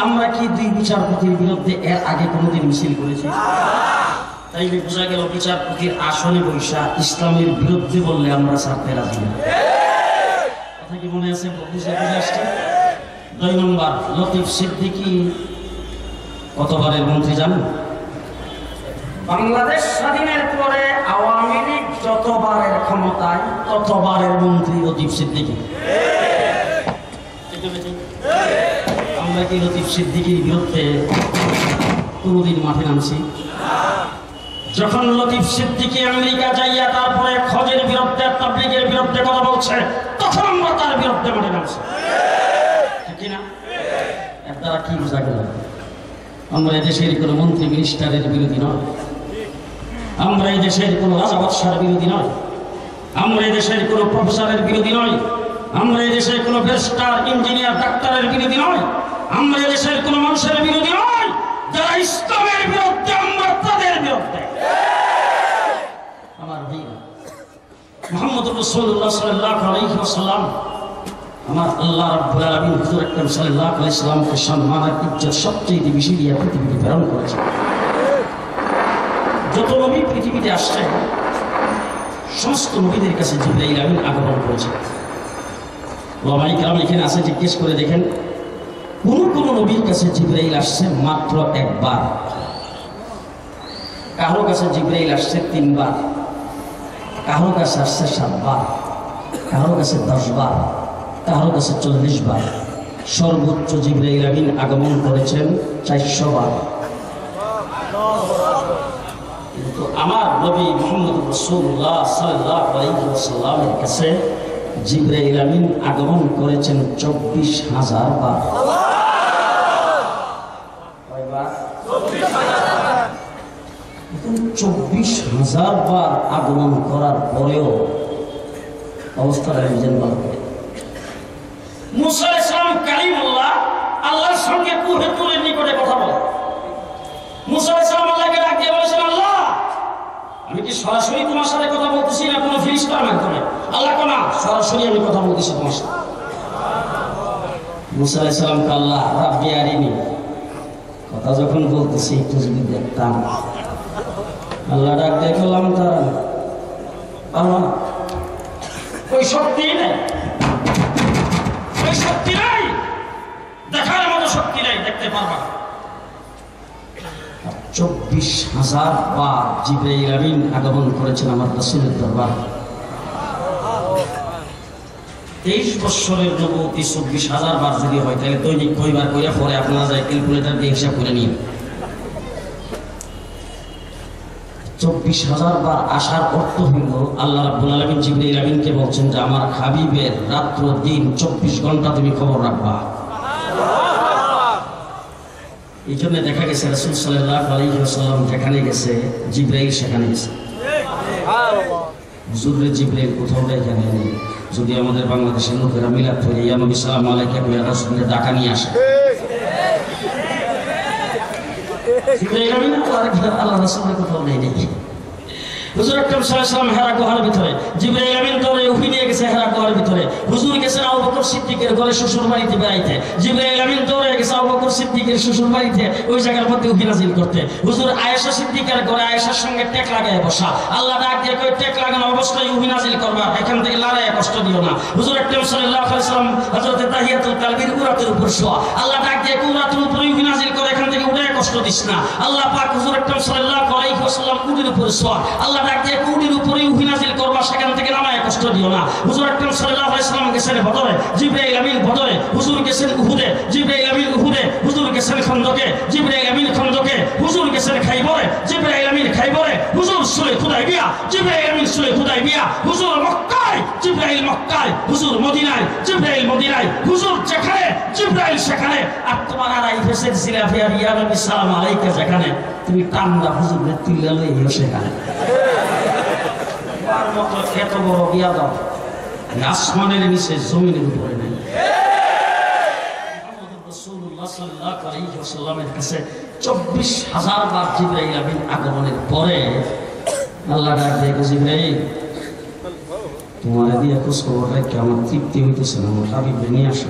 আমরা কি 2 বিচারপতির বিরুদ্ধে এর আগে কোনোদিন মিছিল করেছি? তাইলে বোঝা গেল বিচারপতির আসনে বৈশা ইসলামের বিরুদ্ধে বললে আমরা ছাড়তে রাজি না। কথা কি মনে আছে? বুঝে আসছে। 2 নম্বর, লতিফ সিদ্দিকী কতবারের মন্ত্রী জানেন? বাংলাদেশ স্বাধীনের পরে আওয়ামী লীগ যতবারের ক্ষমতায় ততবারের মন্ত্রী লতিফ সিদ্দিকী। আমরা কি লতিফ সিদ্দিকীর বিরুদ্ধে কোনোদিন মাঠে নামছি? যখন লতিফ সিদ্দিকী আমেরিকা যাইয়া তারপরে খোঁজের বিরুদ্ধে, তাবলীগের বিরুদ্ধে কথা বলছে, তখন আমরা তার বিরুদ্ধে মাঠে নামছি, ঠিক না? এর দ্বারা কি বোঝা গেল? আমরা এদেশের কোনো মন্ত্রী মিনিস্টারের বিরোধী নয়, আমরা এদেশের কোনো রাজা বাদশার বিরোধী নয়, আমরা এদেশের কোনো প্রফেসরের বিরোধী নয়, আমরা এদেশের কোনো ব্যারিস্টার, ইঞ্জিনিয়ার, ডাক্তারের বিরোধী নয়, আমরা এদেশের কোনো মানুষের বিরোধী নয়। যারা ইসলামের বিরুদ্ধে আমরা তাদের বিরুদ্ধে। আমার ভাইরা, মুহাম্মদ রাসূলুল্লাহ সাল্লাল্লাহু আলাইহি ওয়াসাল্লাম, আমার আল্লাহ রাব্বুল আলামিন হুজুর আকরাম সাল্লাল্লাহু আলাইহি ওয়াসাল্লামকে সম্মান আর ইজ্জত সবচেয়ে বেশি দিয়ে পৃথিবীতে প্রেরণ করেছেন। যত নবী পৃথিবীতে আসছে, সমস্ত নবীদের কাছে জিবরাইল আমিন আগমন করেছে। ওলামায়ে কেরাম এখানে আছে, জিজ্ঞেস করে দেখেন, কোন নবীর কাছে জিবরাইল আসছে মাত্র 1 বার, কারো কাছে জিবরাইল আসছে 3 বার, কারো কাছে আসছে 7 বার, কারো কাছে 10 বার, কারো কাছে 40 বার। সর্বোচ্চ জিবরাইল আমিন আগমন করেছেন 400 বার। কিন্তু আমার নবী মুহাম্মদ রাসূলুল্লাহ সাল্লাল্লাহু আলাইহি ওয়াসাল্লামের কাছে জিবরাইল আমিন আগমন করেছেন 24,000 বার। 24,000 বার আগমন করার পরেও অবস্থাটা বুঝেন ভালো করে। মুসা আলাইহিস সালাম কালিমুল্লাহ, আল্লাহর সঙ্গে কুহে তুরের নিকটে কথা বলে। মুসা আলাইহিস সালাম আল্লাহকে ডাক দিয়ে বলেছেন, আল্লাহ, আমি কি সরাসরি তোমার সাথে কথা বলতেছি না কোনো ফেরেশতার মাধ্যমে? আল্লাহ কো না, সরাসরি আমি কথা বলতেছি তোমার সাথে। মুসা আলাইহিস সালামকে আল্লাহ রাব্বি আরিনি, কথা যখন বলতেছি একটু যদি দেখতাম। আল্লাহ ডাক দিয়ে বললাম, তারা পারবা না, ওই শক্তি নেই, ওই শক্তি নাই, দেখার মতো শক্তি নাই, দেখতে পারবা। 24,000 বার জিবরাইল আমিন আগমন করেছেন আমার রাসূলের দরবারে। 23 বছরের নবুয়তি 24,000 বার যদি হয়, তাহলে দৈনিক কয়বার কইরা পরে আপনারা যায় ক্যালকুলেটর দিয়ে হিসাব করে নিন। 24,000 বার আসার অর্থ হইল আল্লাহ রাব্বুল আলামিন জিবরাইল আমিনকে বলছেন যে আমার হাবিবের রাত্র দিন 24 ঘন্টা তুমি খবর রাখবা। এই জন্য দেখা গেছে রাসূল সাল্লাল্লাহু আলাইহি ওয়াসাল্লাম যেখানে গেছে জিবরাইল সেখানে গেছে। হুজুরে জিবরাইল কোথাও এখানে নেই। যদি আমাদের বাংলাদেশের লোকেরা মিলাদ করে ইয়া নবী সালাম আলাইকা কইয়া রাসূলের ডাকা নিয়ে আসে, জিবরাইল আমিন আল্লাহ রাসূলের কোথাও নেই। হুজুর আকরাম সাল্লাল্লাহু আলাইহি ওয়াসাল্লাম হেরা গুহার ভিতরে, জিবরাইল আমিন তো উঠে নিয়ে গেছে হেরা গুহার ভিতরে। হুজুর গেছেন আবু বকর সিদ্দিকের ঘরে শ্বশুর বাড়িতে বেড়াইতে, জিবরাইল আমিন দৌড়ে গেছে আবু বকর সিদ্দিকের শ্বশুর বাড়িতে ওই জায়গার মধ্যে উহি নাজিল করতে। হুজুর আয়েশা সিদ্দিকের ঘরে আয়েশার সঙ্গে টেক লাগায় বসা। আল্লাহ ডাক দিয়ে কই টেক লাগানো অবস্থায় উহি নাজিল করবা, এখান থেকে লড়াইয়ে কষ্ট দিও না। হুজুর আকরাম সাল্লাল্লাহু আলাইহি ওয়াসাল্লাম হযরত তাহিয়াতুল কালবির উরাতের উপর শোয়া। আল্লাহ ডাক দিয়ে উরাতের উপরে উহি নাজিল করে, এখান থেকে উড়ে কষ্ট দিস না। আল্লাহ পাক হুজুর আকরাম সাল্লাল্লাহু আলাইহি ওয়াসাল্লাম উটের উপর শোয়া। আল্লাহ ডাক দিয়ে কুটির উপরে উহি নাজিল করবা, সেখান থেকে নামায় কষ্ট দিও না। হুজুর আকরাম সাল্লাল্লাহু আলাইহি সাল্লাম গেছেন বদরে, জিবরাইল আমিন বদরে, হুজুর গেছেন উহুদে, জিবরাইল আমিন উহুদে, হুজুর গেছেন খন্দকে, জিবরাইল আমিন খন্দকে, হুজুর গেছেন খাইবরে, জিবরাইল আমিন খাইবরে, হুজুর সুলে হুদাইবিয়া, জিবরাইল আমিন সুলে হুদাইবিয়া, হুজুর মক্কায়, জিবরাইল মক্কায়, হুজুর মদিনায়, জিবরাইল মদিনায়, হুজুর যেখানে জিবরাইল সেখানে। আর তোমার আড়াই ফেসের জিলাফিয়া ইয়া নবী সালাম আলাইকা যেখানে, তুমি টান্ডা হুজুরে তুলে লইও সেখানে। তার মতো এত বড় বিয়াদব আসমানের নিচে জমিনের উপরে নেই। রাসূলুল্লাহ সাল্লাল্লাহু আলাইহি ওয়াসাল্লামের কাছে 24,000 বার জিবরাইল আমিন আগমনের পরে আল্লাহ ডাক দিয়ে জিবরাইল, তোমার দিয়ে খোঁজ খবর রেখে আমার তৃপ্তি হইতেছে না, আমার হাবিব নিয়ে আসো।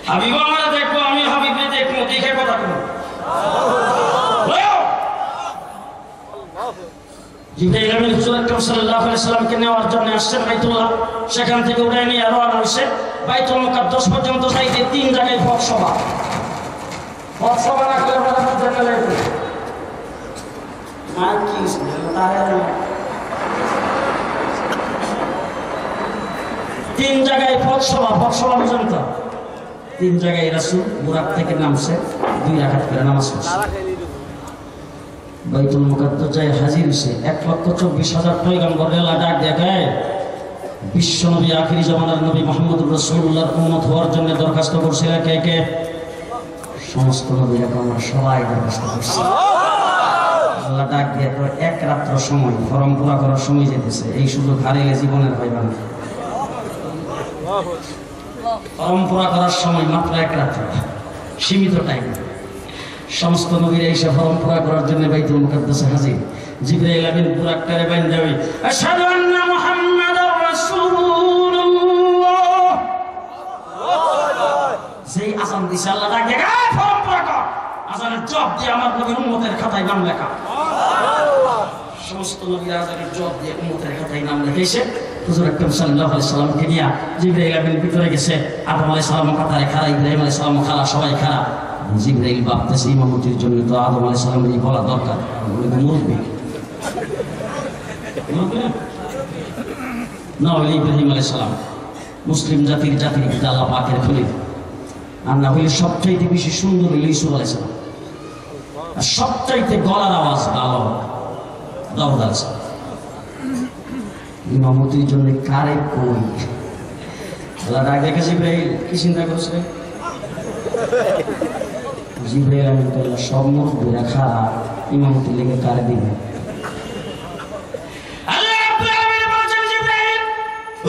হাবিব আমরা দেখবো, আমি হাবিবকে দেখবো, দেখে কথা বলবো। জিবরাইল আমিন হুজুর আকরাম সাল্লাল্লাহু আলাইহি সাল্লামকে নেওয়ার জন্য আসছেন বাইতুল্লাহ, সেখান থেকে উঠে নিয়ে রওনা হয়েছে বাইতুল মুকাদ্দাস পর্যন্ত যাইতে 3 জায়গায় পথসভা। পথসভা না করে আমরা জানালে আর কি তারে 3 জায়গায় পথসভা পর্যন্ত 3 জায়গায় রাসূল বুরাক থেকে নামছে, 2 রাকাত করে নামাজ পড়ছে। বাইতুল মুকাদ্দাস যায় হাজির হইছে 1,24,000 পয়গম্বর আল্লাহ ডাক দেখায়, বিশ্ব নবী আখিরি জামানার নবী মুহাম্মদুর রাসূলুল্লাহর উম্মত হওয়ার জন্য দরখাস্ত করছিল কে কে? সমস্ত নবী এখন সবাই দরখাস্ত করছে। আল্লাহ ডাক দিয়ে এক রাত্র সময় ফরম পুরা করার সময় যেতেছে, এই সুযোগ হারিয়ে জীবনের পাইবা না। ফরম পুরা করার সময় মাত্র 1 রাত্র, সীমিত টাইম। সমস্ত নবীরা এসে ফরম পুরা করার জন্য বাইতুল মুকাদ্দাসে হাজির। জিবরাইল আমিন বুরাকটারে বাইন যাবে, আশহাদু আন্না মুহাম্মাদার রাসূলুল্লাহ। যেই আযান দিছে আল্লাহ ডাক দিয়ে ফরম পুরা কর। আযানের জবাব দিয়ে আমার নবীর উম্মতের খাতায় নাম লেখা। সমস্ত নবীরা আযানের জবাব দিয়ে উম্মতের খাতায় নাম লিখেছে। হুজুর আকরাম সাল্লাল্লাহু আলাইহি সাল্লামকে নিয়ে জিবরাইল আমিন ভিতরে গেছে। আদম আলাইহিস সালাম কাতারে খাড়া, ইব্রাহিম আলাইহিস সালাম খাড়া, সবাই খাড়া। জিবরাইল ভাবতেছে ইমামতির জন্য তো আদম আলাইহিস সালামেরই বলা দরকার, মুরব্বী না হলে ইব্রাহিম আলাইহিস সালাম মুসলিম জাতির পিতা আল্লাহ পাকের খলিল, আর না হলে সবচাইতে বেশি সুন্দর হইল ইউসুফ আলাইহিস সালাম, আর সবচাইতে গলার আওয়াজ ভালো দাউদ আলাইহিস সালাম। ইমামতির জন্য কারে কই আল্লাহ ডাক দেখে জিবরাইল কি চিন্তা করছে? জিবরাইল আমিন কইলা সব মুরব্বিরা খাড়া, ইমামতি লেগে কারে দিবে? আল্লাহ রাব্বুল আলামিন বলেন জিবরাইল,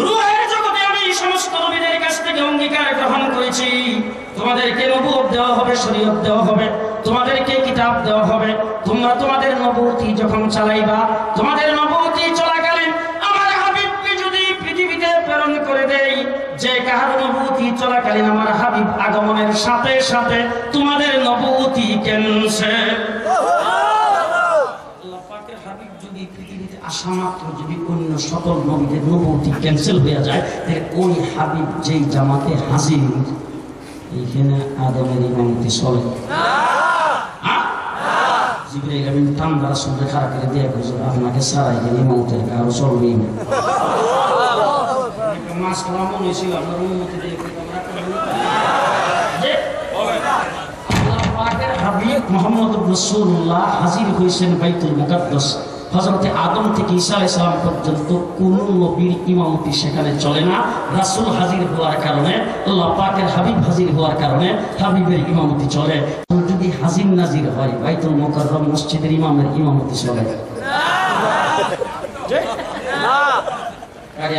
রূহের জগতে আমি সমস্ত নবীদের কাছ থেকে অঙ্গীকার গ্রহণ করেছি, তোমাদেরকে নবুয়ত দেওয়া হবে, শরীয়ত দেওয়া হবে, তোমাদেরকে কিতাব দেওয়া হবে। তোমরা তোমাদের নবুয়তি যখন চালাইবা, তোমাদের নবুয়তি চলাকালীন আমার হাবিবকে যদি পৃথিবীতে প্রেরণ করে দেই, যে কাহার নবুয়তি চলাকালীন আমার হাবিব আগমনের সাথে সাথে তোমাদের নবুয়তি ক্যান্সেল। আল্লাহ পাকের হাবিব যদি পৃথিবীতে আসা মাত্র যদি অন্য সকল নবীদের নবুয়তি ক্যান্সেল হয়ে যায়, তাহলে ওই হাবিব যেই জামাতে হাজির, এইখানে আদমের ইমামতি চলে না। জিবরাইল আমিন ঠান্ডা রাসূলকে খাড়া করে দিয়ে কইছে, আপনাকে ছাড়াই গেলে ইমামতের কারো চলবেই না। মাস কালাম মনে ছিল আপনার উম্মতি দিয়ে আল্লাহ পাকের হাবিব মুহাম্মদুর রাসূলুল্লাহ হাজির হয়েছেন বাইতুল মুকাদ্দাস। হযরতে আদম থেকে ঈসা আলাইহিস সালাম পর্যন্ত কোন নবীর ইমামতি সেখানে চলে না। রাসূল হাজির হওয়ার কারণে, আল্লাহ পাকের হাবিব হাজির হওয়ার কারণে হাবিবের ইমামতি চলে। যদি হাজির নাজির হয় বাইতুল মুকাররম মসজিদের ইমামের ইমামতি চলে না।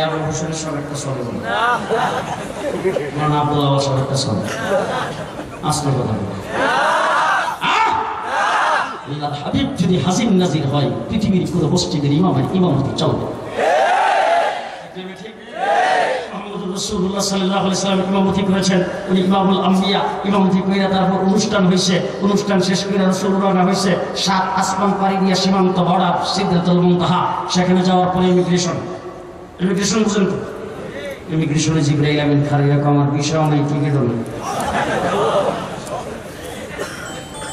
আবু হোসেনের সবাইটা চলে না, আব্দুল্লাহ সবাইটা চলে আসলে কথা আল্লাহর হাবিব যদি হাজির নাজির হয়, পৃথিবীর পুরো মসজিদের ইমামের ইমামতি চলবে। রাসূলুল্লাহ সাল্লাল্লাহু আলাইহি ওয়াসাল্লাম ইমামতি করেছেন, উনি ইমামুল আম্বিয়া। ইমামতি কইরা তারপর অনুষ্ঠান হইছে, অনুষ্ঠান শেষ করে রাসূল রওনা হইছে 7 আসমান পাড়ি দিয়ে সীমান্ত বর্ডার সিদরাতুল মুনতাহা। সেখানে যাওয়ার পরে ইমিগ্রেশন বুঝেন তো, ইমিগ্রেশনে জিবরাইল আমিন খারিয়া আমার ভিসাও নাই, টিকিটও নেই।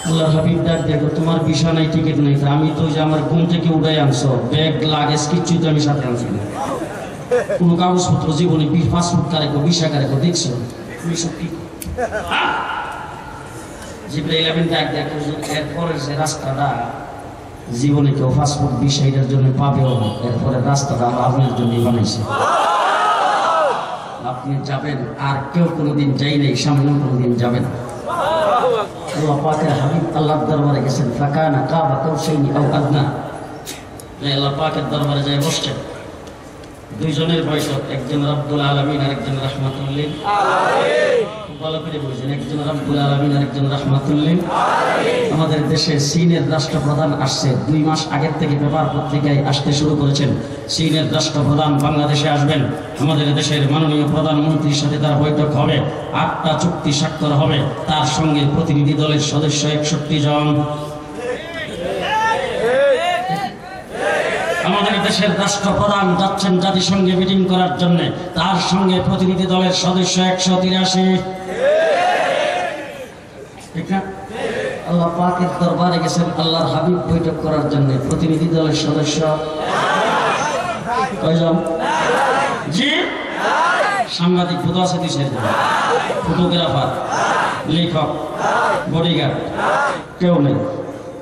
আল্লাহ হাবিব ডাক দেখো, তোমার ভিসা নাই, টিকিট নেই, আমি তো যে আমার ঘুম থেকে উঠাই আনছো, ব্যাগ লাগেজ কিচ্ছুই তো আমি সাথে আনছি না, কোনো কাগজপত্র জীবনে পাসপোর্ট কারেকো ভিসা কারেকো দেখছো তুমি সব কি? জিবরাইল আমিন ডাক দেখো, এরপরের যে রাস্তাটা জীবনে কেউ পাসপোর্ট ভিসা এটার জন্য পাবেও না, এরপরে রাস্তাটা আমরা আপনার জন্যই বানাইছি, আপনি যাবেন, আর কেউ কোনোদিন যাই নাই, সামনেও কোনোদিন যাবেন। আল্লাহ পাকের হাবিব আল্লাহর দরবারে গেছেন, ফাকানা কাবা কাউসাইনি আও আদনা, আল্লাহ পাকের দরবারে যায় বসছেন, দুইজনের বয়স, একজন রব্বুল আলামিন আর একজন রাহমাতুল লিল আলামিন। ভালো করে বুঝেন, একজন রব্বুল আলামিন আর একজন রাহমাতুল লিল আলামিন। আমাদের দেশে চীনের রাষ্ট্রপ্রধান আসছে, 2 মাস আগের থেকে পেপার পত্রিকায় আসতে শুরু করেছেন, চীনের রাষ্ট্রপ্রধান বাংলাদেশে আসবেন, আমাদের দেশের মাননীয় প্রধানমন্ত্রীর সাথে তার বৈঠক হবে, 8টা চুক্তি স্বাক্ষর হবে, তার সঙ্গে প্রতিনিধি দলের সদস্য 61 জন। আমাদের দেশের রাষ্ট্রপ্রধান যাচ্ছেন জাতিসংঘে মিটিং করার জন্য, তার সঙ্গে প্রতিনিধি দলের সদস্য 183। ঠিক না? আল্লাহ পাকের দরবারে গেছেন আল্লাহর হাবিব বৈঠক করার জন্য, প্রতিনিধি দলের সদস্য কয়জন? জি, সাংবাদিক বুধ আছে 2 জন, ফটোগ্রাফার, লেখক, বডিগার্ড কেউ নেই,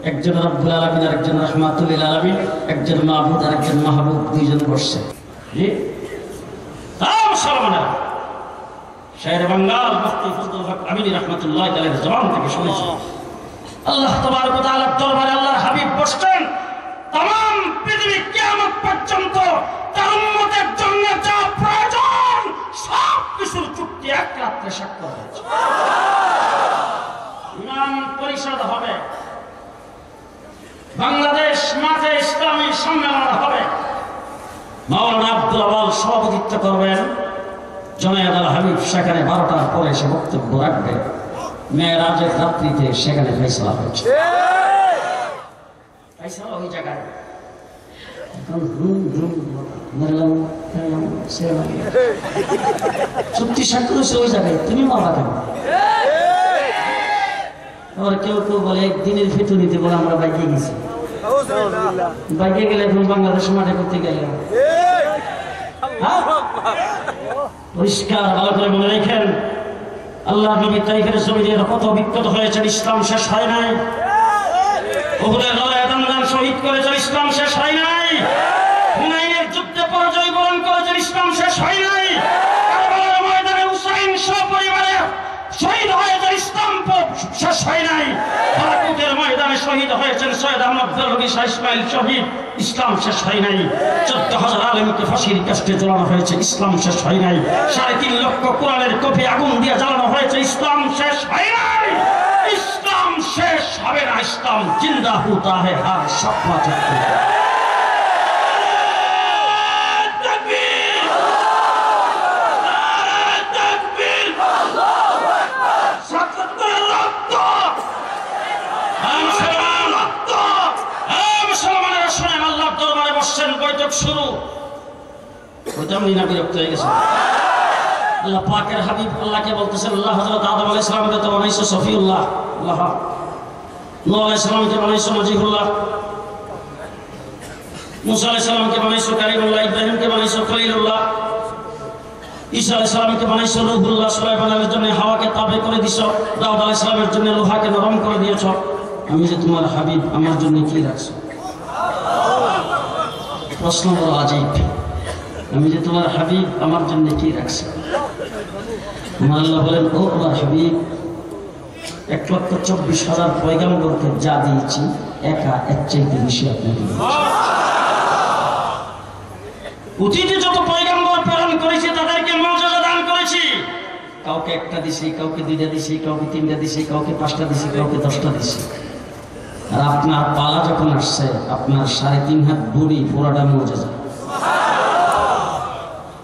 একজন রব্বুল আলামিন আর একজন রাহমাতুল লিল আলামিন, একজন মাহবুব আর একজন মাহবুব, 2 জন বসছে। জি, তাও মুসলমানেরা শায়ের বাঙ্গাল মুফতি ফজলুল হক আমিনী রাহমাতুল্লাহ আলাইহির জবান থেকে শুনেছি, আল্লাহ তাবারক ওয়া তাআলার দরবারে আল্লাহর হাবিব বসছেন, तमाम পৃথিবী কিয়ামত পর্যন্ত তার উম্মতের জন্য যা প্রয়োজন সব কিছুর চুক্তি এক রাত্রে স্বাক্ষর হয়েছে। ইমাম পরিষদ হবে, বাংলাদেশ মাঠে ইসলামী সম্মেলন হবে, মাওলানা আব্দুল আওয়াল সভাপতিত্ব করবেন, জনায়েদ আল হাবিব সেখানে 12টার পরে সে বক্তব্য রাখবে, মেরাজের রাত্রিতে সেখানে ফয়সালা হয়েছে, ফয়সালা ওই জায়গায়। এখন চুক্তি স্বাক্ষর হয়েছে ওই জায়গায়, তুমি মারা কেন? আবার কেউ কেউ বলে একদিনের ফিতু নিতে বলে আমরা বাইকে গেছি, বাইকে গেলে এখন বাংলাদেশ মাঠে করতে গেলে পরিষ্কার ভালো করে মনে রেখেন, আল্লাহ নবী তাইফের জমিনে কত বিক্ষত হয়েছেন, ইসলাম শেষ হয় নাই, উহুদের লড়াইয়ে দান শহীদ করেছেন, ইসলাম শেষ হয় নাই, হুনাইনের যুদ্ধে পরাজয় বরণ করেছেন, ইসলাম শেষ হয় নাই, কারবালার ময়দানে হুসাইন সপরিবারে শহীদ হয়েছেন, ইসলাম শেষ হয় নাই, বারাকুতের ময়দানে শহীদ হয়েছেন সৈয়দ আহমদ বেরলভী শাহ ইসমাইল শহীদ, ইসলাম শেষ হয় নাই, 14,000 আলেমকে ফাঁসির কাস্টে ঝোলানো হয়েছে, ইসলাম শেষ হয় নাই, 3.5 লক্ষ কোরআনের কপি আগুন দিয়ে জ্বালানো হয়েছে, ইসলাম শেষ হয় নাই, ইসলাম শেষ হবে না, ইসলাম জিন্দা হোতা है हर सपना चलते है। বৈঠক শুরু বিরক্ত হয়ে গেছে, আল্লাহ পাকের হাবিব আল্লাহকে বলতেছেন, আল্লাহ হযরত আদম আলাইহিস সালামকে তো বানাইছো সফিউল্লাহ, আল্লাহ নূহ আলাইহিস সালামকে বানাইছো মজিহুল্লাহ, মুসা আলাইহিস সালামকে বানাইছো কালিমুল্লাহ, ইব্রাহিমকে বানাইছো খলিলুল্লাহ, ঈসা আলাইহিস সালামকে বানাইছো রূহুল্লাহ, সুলাইমানের জন্য হাওয়াকে তাবে করে দিছো, দাউদ আলাইহিস সালামের জন্য লোহাকে নরম করে দিয়েছো, আমি যে তোমার হাবিব আমার জন্য কি রাখছো? প্রশ্ন বড় আজীব, আমি যে তোমার হাবিব আমার জন্য কি রাখছি? আল্লাহ বলেন, ও আমার হাবিব, 1,24,000 পয়গম্বরকে যা দিয়েছি একা এর চাইতে বেশি আপনাকে দিয়েছি। অতীতে যত পয়গম্বর প্রেরণ করেছি তাদেরকে মর্যাদা দান করেছি, কাউকে 1টা দিছি, কাউকে 2টা দিছি, কাউকে 3টা দিছি, কাউকে 5টা দিছি, কাউকে 10টা দিছি। আর আপনার পালা যখন আসছে, আপনার 3.5 হাত বুড়ি পুরাটা মর্যাদা,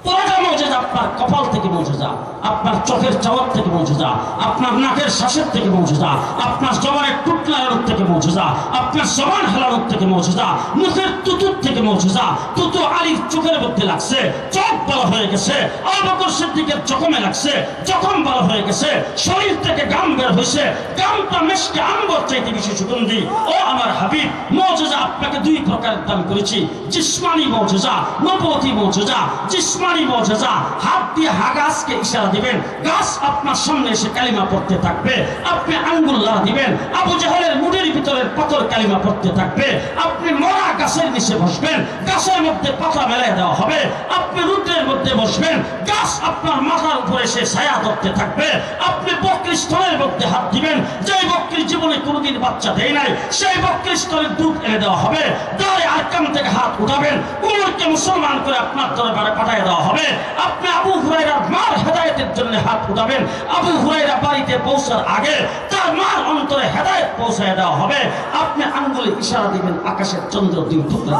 পুরাটা মর্যাদা আপনার কপাল থেকে মুজিজা, আপনার চোখের চাওয়ার থেকে মুজিজা, আপনার নাকের শ্বাসের থেকে মুজিজা, আপনার জবানের টুটলানোর থেকে মুজিজা, আপনার জবান হেলানোর থেকে মুজিজা, মুখের তুতুর থেকে মুজিজা। তুতু আলীর চোখের মধ্যে লাগছে, চোখ বড় হয়ে গেছে। আবু বকর সিদ্দিকের জখমে লাগছে, জখম বড় হয়ে গেছে। শরীর থেকে গাম বের হয়েছে, গামটা মিশকে আম্বর চাইতে বেশি সুগন্ধি। ও আমার হাবিব, মুজিজা আপনাকে দুই প্রকারের দান করেছি, জিসমানি মুজিজা, নবুয়তি মুজিজা। জিসমানি মুজিজা, হাত দিয়ে গাছকে ইশারা দিবেন, গাছ আপনার সামনে এসে কালিমা পড়তে থাকবে। আপনি আঙ্গুল লাড়া দিবেন, আবু জাহেলের মুড়ির ভিতরের পাথর কালিমা পড়তে থাকবে। আপনি মরা গাছের নিচে বসবেন, গাছের মধ্যে পাতা মেলায় দেওয়া হবে। আপনি রুদ্রের মধ্যে বসবেন, গাছ আপনার মাথার উপরে এসে ছায়া ধরতে থাকবে। আপনি বকরি স্তনের মধ্যে হাত দিবেন, যেই বকরির জীবনে কোনোদিন বাচ্চা দেয় নাই, সেই বকরি স্তনের দুধ এনে দেওয়া হবে। দাঁড়ে আরকাম থেকে হাত উঠাবেন, উমরকে মুসলমান করে আপনার দরবারে পাঠিয়ে দেওয়া হবে। আপনি আবু হুরায়রার মার হেদায়েতের জন্য হাত উঠাবেন, আবু হুরায়রা বাড়িতে পৌঁছার আগে তার মার অন্তরে হেদায়েত পৌঁছায় দেওয়া হবে। আপনি আঙ্গুলে ইশারা দিবেন, আকাশের চন্দ্র দুই টুকরা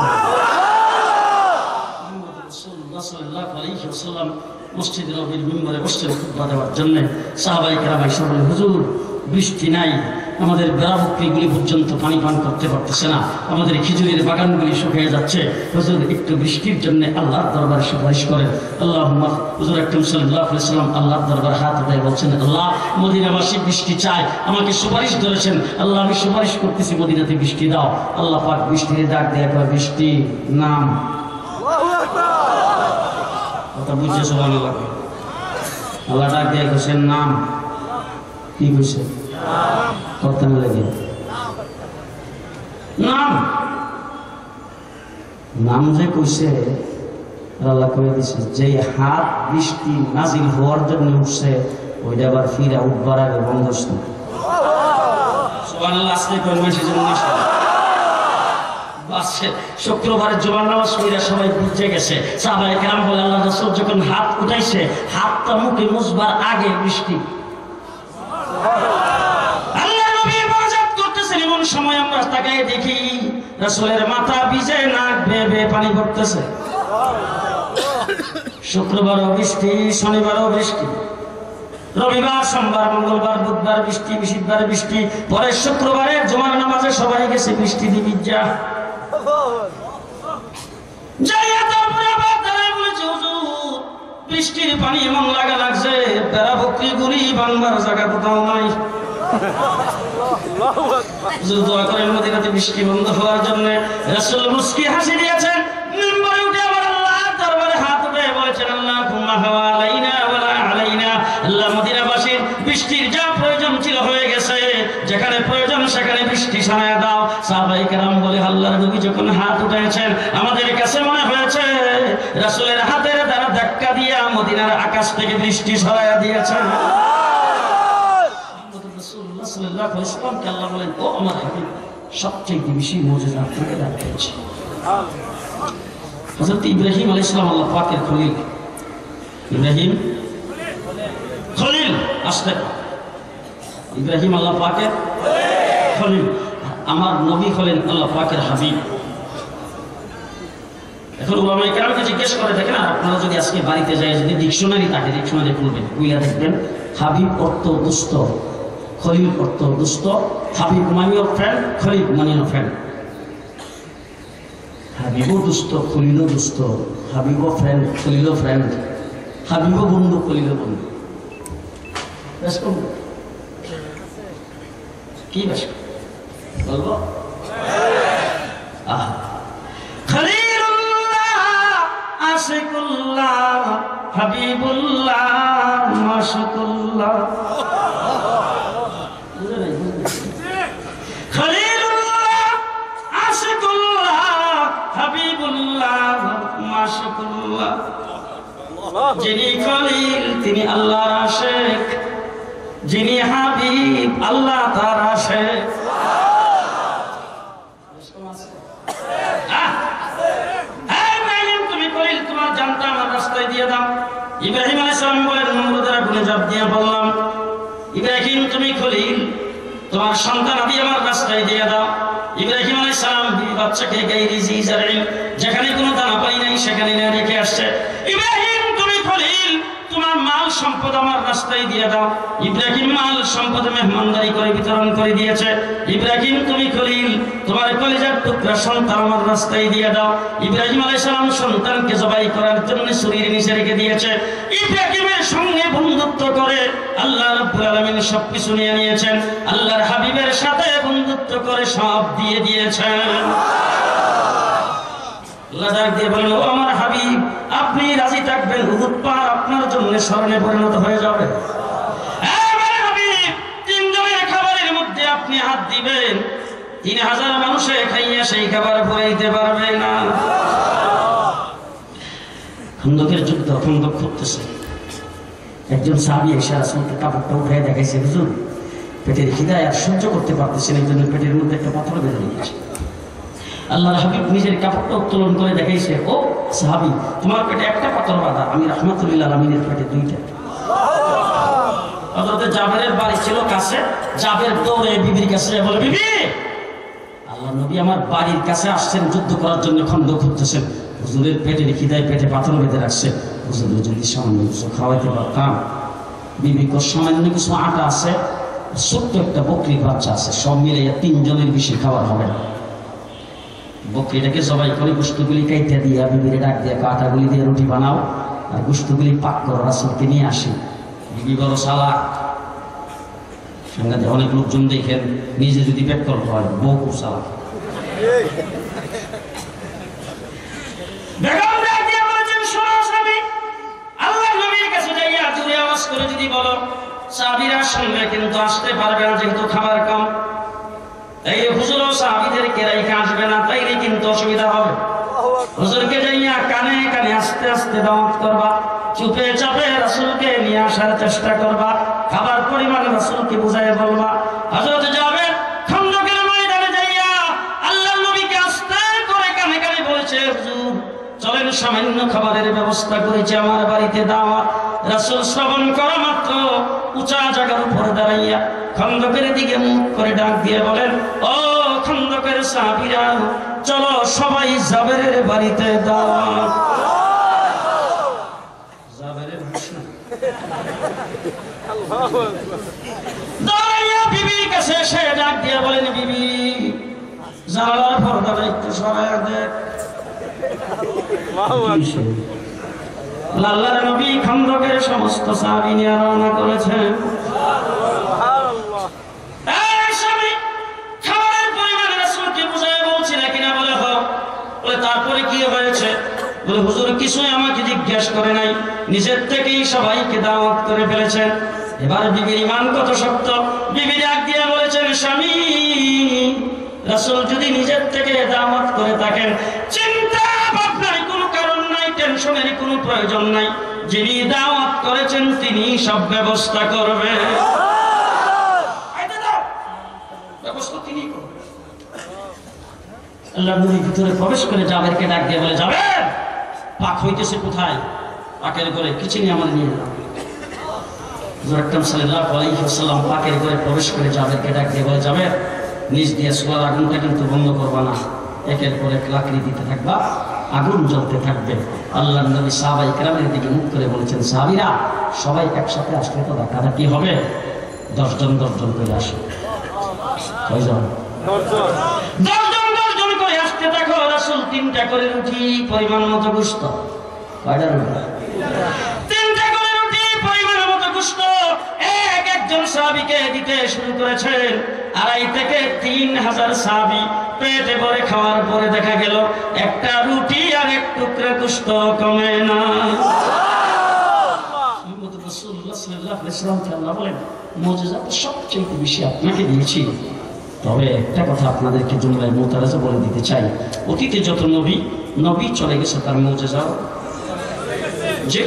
মসজিদের নবীর মিম্বরে বসছেন খুতবা দেওয়ার জন্য। সাহাবায়ে কেরাম এসে বলেন, হুজুর বৃষ্টি নাই, আমাদের বেড়াবকরিগুলি পর্যন্ত পানি পান করতে পারতেছে না, আমাদের খেজুরের বাগানগুলি শুকিয়ে যাচ্ছে। হুজুর একটু বৃষ্টির জন্য আল্লাহর দরবারে সুপারিশ করেন। আল্লাহুম্মা, হুজুর আকরাম সাল্লাল্লাহু আলাইহি ওয়াসাল্লাম আল্লাহর দরবারে হাত উঠায় বলছেন, আল্লাহ মদিনাবাসী বৃষ্টি চায়, আমাকে সুপারিশ করেছেন, আল্লাহ আমি সুপারিশ করতেছি মদিনাতে বৃষ্টি দাও। আল্লাহ পাক বৃষ্টির ডাক দিয়ে কয়, বৃষ্টি নাম। কথা বুঝছে সুবহানাল্লাহ? আল্লাহ ডাক দিয়ে কইছেন নাম। কি কইছে? কথা না লাগে নাম, নাম যে কইছে আল্লাহ কয়ে দিছে, যে হাত বৃষ্টি নাজিল হওয়ার জন্য উঠছে ওইটা আবার ফিরা উঠবার আগে বন্ধ হচ্ছে। সুবহানাল্লাহ। আসলে কোন মাসে জন্য শুক্রবারের জুমার নামাজ পড়ে সবাই বুঝে গেছে। সাহাবায়ে কেরাম বলে, আল্লাহ রাসূল যখন হাত উঠাইছে, হাতটা মুখে মুছবার আগে বৃষ্টি। আল্লাহ নবী ইবাদত করতেছেন, এমন সময় আমরা তাকায় দেখি রাসূলের মাথা ভিজে, নাক বেয়ে বেয়ে পানি পড়তেছে। শুক্রবারও বৃষ্টি, শনিবারও বৃষ্টি, রবিবার, সোমবার, মঙ্গলবার, বুধবার বৃষ্টি, বৃহস্পতিবার বৃষ্টি, পরে শুক্রবারে জুমার নামাজে সবাই গেছে বৃষ্টি দিবি যা। বৃষ্টির পানি এমন লাগা লাগছে, বেড়া বকরি গুলি বাংবার জায়গা কোথাও নাই। দোয়া করেন মদিনাতে বৃষ্টি বন্ধ হওয়ার জন্য। রাসূল মুস্কি হাসি দিয়েছেন, মিম্বরে উঠে আবার আল্লাহর দরবারে হাত উঠে বলেছেন, আল্লাহুম্মা হাওয়ালাইনা ওয়ালা আলাইনা। আল্লাহ মদিনাবাসীর বৃষ্টির যা প্রয়োজন ছিল হয়ে গেছে, যেখানে প্রয়োজন সেখানে বৃষ্টি সানায় দাও। সাহাবায়ে কেরাম বলে, আল্লাহর নবী যখন হাত উঠাইছেন, আমাদের কাছে মনে হয়েছে রাসূলের হাতের দ্বারা ধাক্কা দিয়া মদিনার আকাশ থেকে বৃষ্টি সরাইয়া দিয়েছেন। রাসূলুল্লাহ সাল্লাল্লাহু আলাইহি ওয়াসাল্লামকে আল্লাহ বলেন, ও আমার হাবিব, সবচেয়ে বেশি মুজিজা আপনাকে দান করেছি। হযরত ইব্রাহিম আলাইহিস সালাম আল্লাহ পাকের খলিল। ইব্রাহিম খলিল, আসতে ইব্রাহিম আল্লাহ পাকের খলিল, আমার নবী হলেন আল্লাহ পাকের হাবিব। এখন উলামায়ে কেরামকে জিজ্ঞেস করে দেখেন, আপনারা যদি আজকে বাড়িতে যায়, যদি ডিকশনারি থাকে, ডিকশনারি খুলবেন, খুলে দেখবেন হাবিব অর্থ দুষ্ট, খলিল অর্থ দুষ্ট। হাবিব মানে ফ্রেন্ড, খলিল মানে ফ্রেন্ড। হাবিবও দুষ্ট, খলিলও দুষ্ট। হাবিবও ফ্রেন্ড, খলিলও ফ্রেন্ড। হাবিবও বন্ধু, খলিলও বন্ধু। বেশ কম কি বেশ বলবো? খলিলুল্লাহ, আশিকুল্লাহ, হাবিবুল্লাহ, মাশকুল্লাহ। খলিলুল্লাহ, আশিকুল্লাহ, হাবিবুল্লাহ, মাশকুল্লাহ। যিনি খলিল তিনি আল্লাহর আশিক, যিনি হাবিব আল্লাহ তার আশিক। তুমি খলিল, তোমার জানটা আমার রাস্তায় দিয়ে দাও। ইব্রাহিম আলাইহিস সালাম বলেন, নমরুদের আগুনে ঝাঁপ দিয়ে বললাম, ইব্রাহিম তুমি খলিল, তোমার সন্তান আদি আমার রাস্তায় দিয়ে দাও। ইব্রাহিম আলাইহিস সালাম বাচ্চাকে গায়রি জি জারইন, যেখানে কোনো দানা পানি নাই সেখানে নিয়ে রেখে আসছে। ইব্রাহিম তুমি খলিল, তোমার মাল সম্পদ আমার রাস্তায় দিয়ে দাও। ইব্রাহিম মাল সম্পদ মেহমানদারি করে বিতরণ করে দিয়েছে। ইব্রাহিম তুমি খলিল, তোমার কলিজার টুকরা সন্তান আমার রাস্তায় দিয়ে দাও। ইব্রাহিম আলাইহিস সালাম সন্তানকে জবাই করার জন্য ছুরির নিচে রেখে দিয়েছে। ইব্রাহিমের সঙ্গে বন্ধুত্ব করে আল্লাহ রাব্বুল আলামিন সবকিছু নিয়ে নিয়েছেন। আল্লাহর হাবিবের সাথে বন্ধুত্ব করে সব দিয়ে দিয়েছেন। আল্লাহ ডাক দিয়ে বলল, ও আমার হাবিব, আপনি রাজি থাকবেন, উহুদ পাহাড় আপনার জন্য স্মরণে পরিণত হয়ে যাবে। আমার হাবিব, 3 জনের খাবারের মধ্যে আপনি হাত দিবেন, 3000 মানুষে খাইয়া সেই খাবার ভরে দিতে পারবে না। খন্দকের যুদ্ধ, খন্দক করতেছে। একজন সাহাবী এসে রাসূলকে কাপড়টা উঠে দেখাইছে, হুজুর পেটের খিদায় আর সহ্য করতে পারতেছেন, এই জন্য পেটের মধ্যে একটা পাথর বেঁধে নিয়েছে। আল্লাহর হাবিব নিজের কাপড়টা উত্তোলন করে দেখাইছে, ও সাহাবী, তোমার পেটে একটা পাথর বাঁধা, আমি রাহমাতুল্লিল আলামিনের পেটে 2টা। হযরত জাবেরের বাড়ি ছিল কাছে। জাবের দৌড়ে বিবির কাছে বলে, বিবি, আল্লাহর নবী আমার বাড়ির কাছে আসছেন যুদ্ধ করার জন্য, খন্দক করতেছেন। হুজুরের পেটের খিদায় পেটে পাথর বেঁধে রাখছে, হুজুরের যদি সামান্য কিছু খাওয়াইতে পারতাম। বিবি কো সামান্য কিছু আটা আছে, ছোট্ট একটা বকরির বাচ্চা আছে, সব মিলে 3 জনের বেশি খাবার হবে না। বকরিটাকে জবাই করে গোশতগুলি কাইটা দিয়া বিবিরে ডাক দিয়া, কাঁটাগুলি দিয়ে রুটি বানাও আর গোশতগুলি পাক করো, রাসূলকে নিয়ে আসি। বিবি বড় চালাক, সঙ্গে অনেক লোকজন দেখেন, নিজে যদি পেট করতে হয়, বউ খুব চালাক। বেগম ডাক দিয়া বলেছেন, শোনো স্বামী, আল্লাহর নবীর কাছে যাইয়া জোরে আওয়াজ করে যদি বলো, সাহাবীরা সঙ্গে কিন্তু আসতে পারবে না, যেহেতু খাবার কম। এই হুজুর সাহাবীদেরকে রাইখা আসবে না, তাইলে কিন্তু অসুবিধা হবে। হুজুরকে যাইয়া কানে কানে আস্তে আস্তে দাওয়াত করবা, চুপে চাপে রাসূলকে নিয়ে আসার চেষ্টা করবা, খাবার পরিমাণ রাসূলকে বুঝায় বলবা। হযরত জাবের খন্দকের ময়দানে যাইয়া আল্লাহর নবীকে আস্তে করে কানে কানে বলেছে, হুজুর চলেন, সামান্য খাবারের ব্যবস্থা করেছি, আমার বাড়িতে দাওয়াত। রাসূল শ্রবণ করা মাত্র উঁচা জায়গার উপরে দাঁড়াইয়া খন্দকের দিকে মুখ করে ডাক দিয়ে বলেন, ও খন্দকের সাহাবীরা, চলো সবাই জাবেরের বাড়িতে দাওয়াত। জাবেরের ঘোষণা। দাঁড়াইয়া বিবির কাছে এসে ডাক দিয়ে বলেন, বিবি, জানালার পর্দাটা একটু সরাইয়া দেখ। আল্লাহর নবী খন্দকের সমস্ত সাহাবী নিয়ে রওনা করেছেন। তারপরে কি হয়েছে? বলে, হুজুর কিছুই আমাকে জিজ্ঞেস করে নাই, নিজের থেকেই সবাইকে দাওয়াত করে ফেলেছেন। এবার বিবির ঈমান কত শক্ত। বিবি ডাক দিয়ে বলেছেন, স্বামী, রাসূল যদি নিজের থেকে দাওয়াত করে থাকেন, চিন্তা ভাবনার কোনো কারণ নাই, টেনশনের কোনো প্রয়োজন নাই। যিনি দাওয়াত করেছেন তিনি সব ব্যবস্থা করবে, ব্যবস্থা তিনি করবেন। আল্লাহর নবী ভিতরে প্রবেশ করে জাবেরকে ডাক দিয়ে বলে, জাবের, পাক হইতেছে কোথায়? পাকের ঘরে, কিচেনে আমার নিয়ে যাও। হুজুর আকরাম সাল্লাল্লাহু আলাইহি ওয়াসাল্লাম পাকের ঘরে প্রবেশ করে জাবেরকে ডাক দিয়ে বলে, জাবের, নিজ দিয়ে সোয়ার আগুনটা কিন্তু বন্ধ করবা না, একের পর এক লাকড়ি দিতে থাকবা, আগুন জ্বলতে থাকবে। আল্লাহর নবী সাহাবায়ে কেরামের দিকে মুখ করে বলেছেন, সাহাবীরা সবাই একসাথে আসলে তো ধাক্কাটা কি হবে? 10 জন 10 জন করে আসে। কয়জন? 10 জন। 10 জন 10 জন করে আসতে দেখো, রাসূল 3টা করে রুটি, পরিমাণ মতো গোশত। কয়টা রুটি? 3টা করে রুটি, পরিমাণ মতো গোশত একজন সাহাবীকে দিতে শুরু করেছেন। 2.5 থেকে 3000 সাহাবী পেটে ভরে খাওয়ার পরে দেখা গেল একটা রুটি আর এক টুকরা গোশত কমে না। রাসূলুল্লাহ সাল্লাল্লাহু আলাইহি ওয়াসাল্লামকে আল্লাহ বলেন, মুজিজা তো সবচেয়ে বেশি আপনাকে দিয়েছি, তবে একটা কথা আপনাদেরকে জুমলায় মুতারাজা বলে দিতে চাই, অতীতে যত নবী চলে গেছে তার মুজিজা যে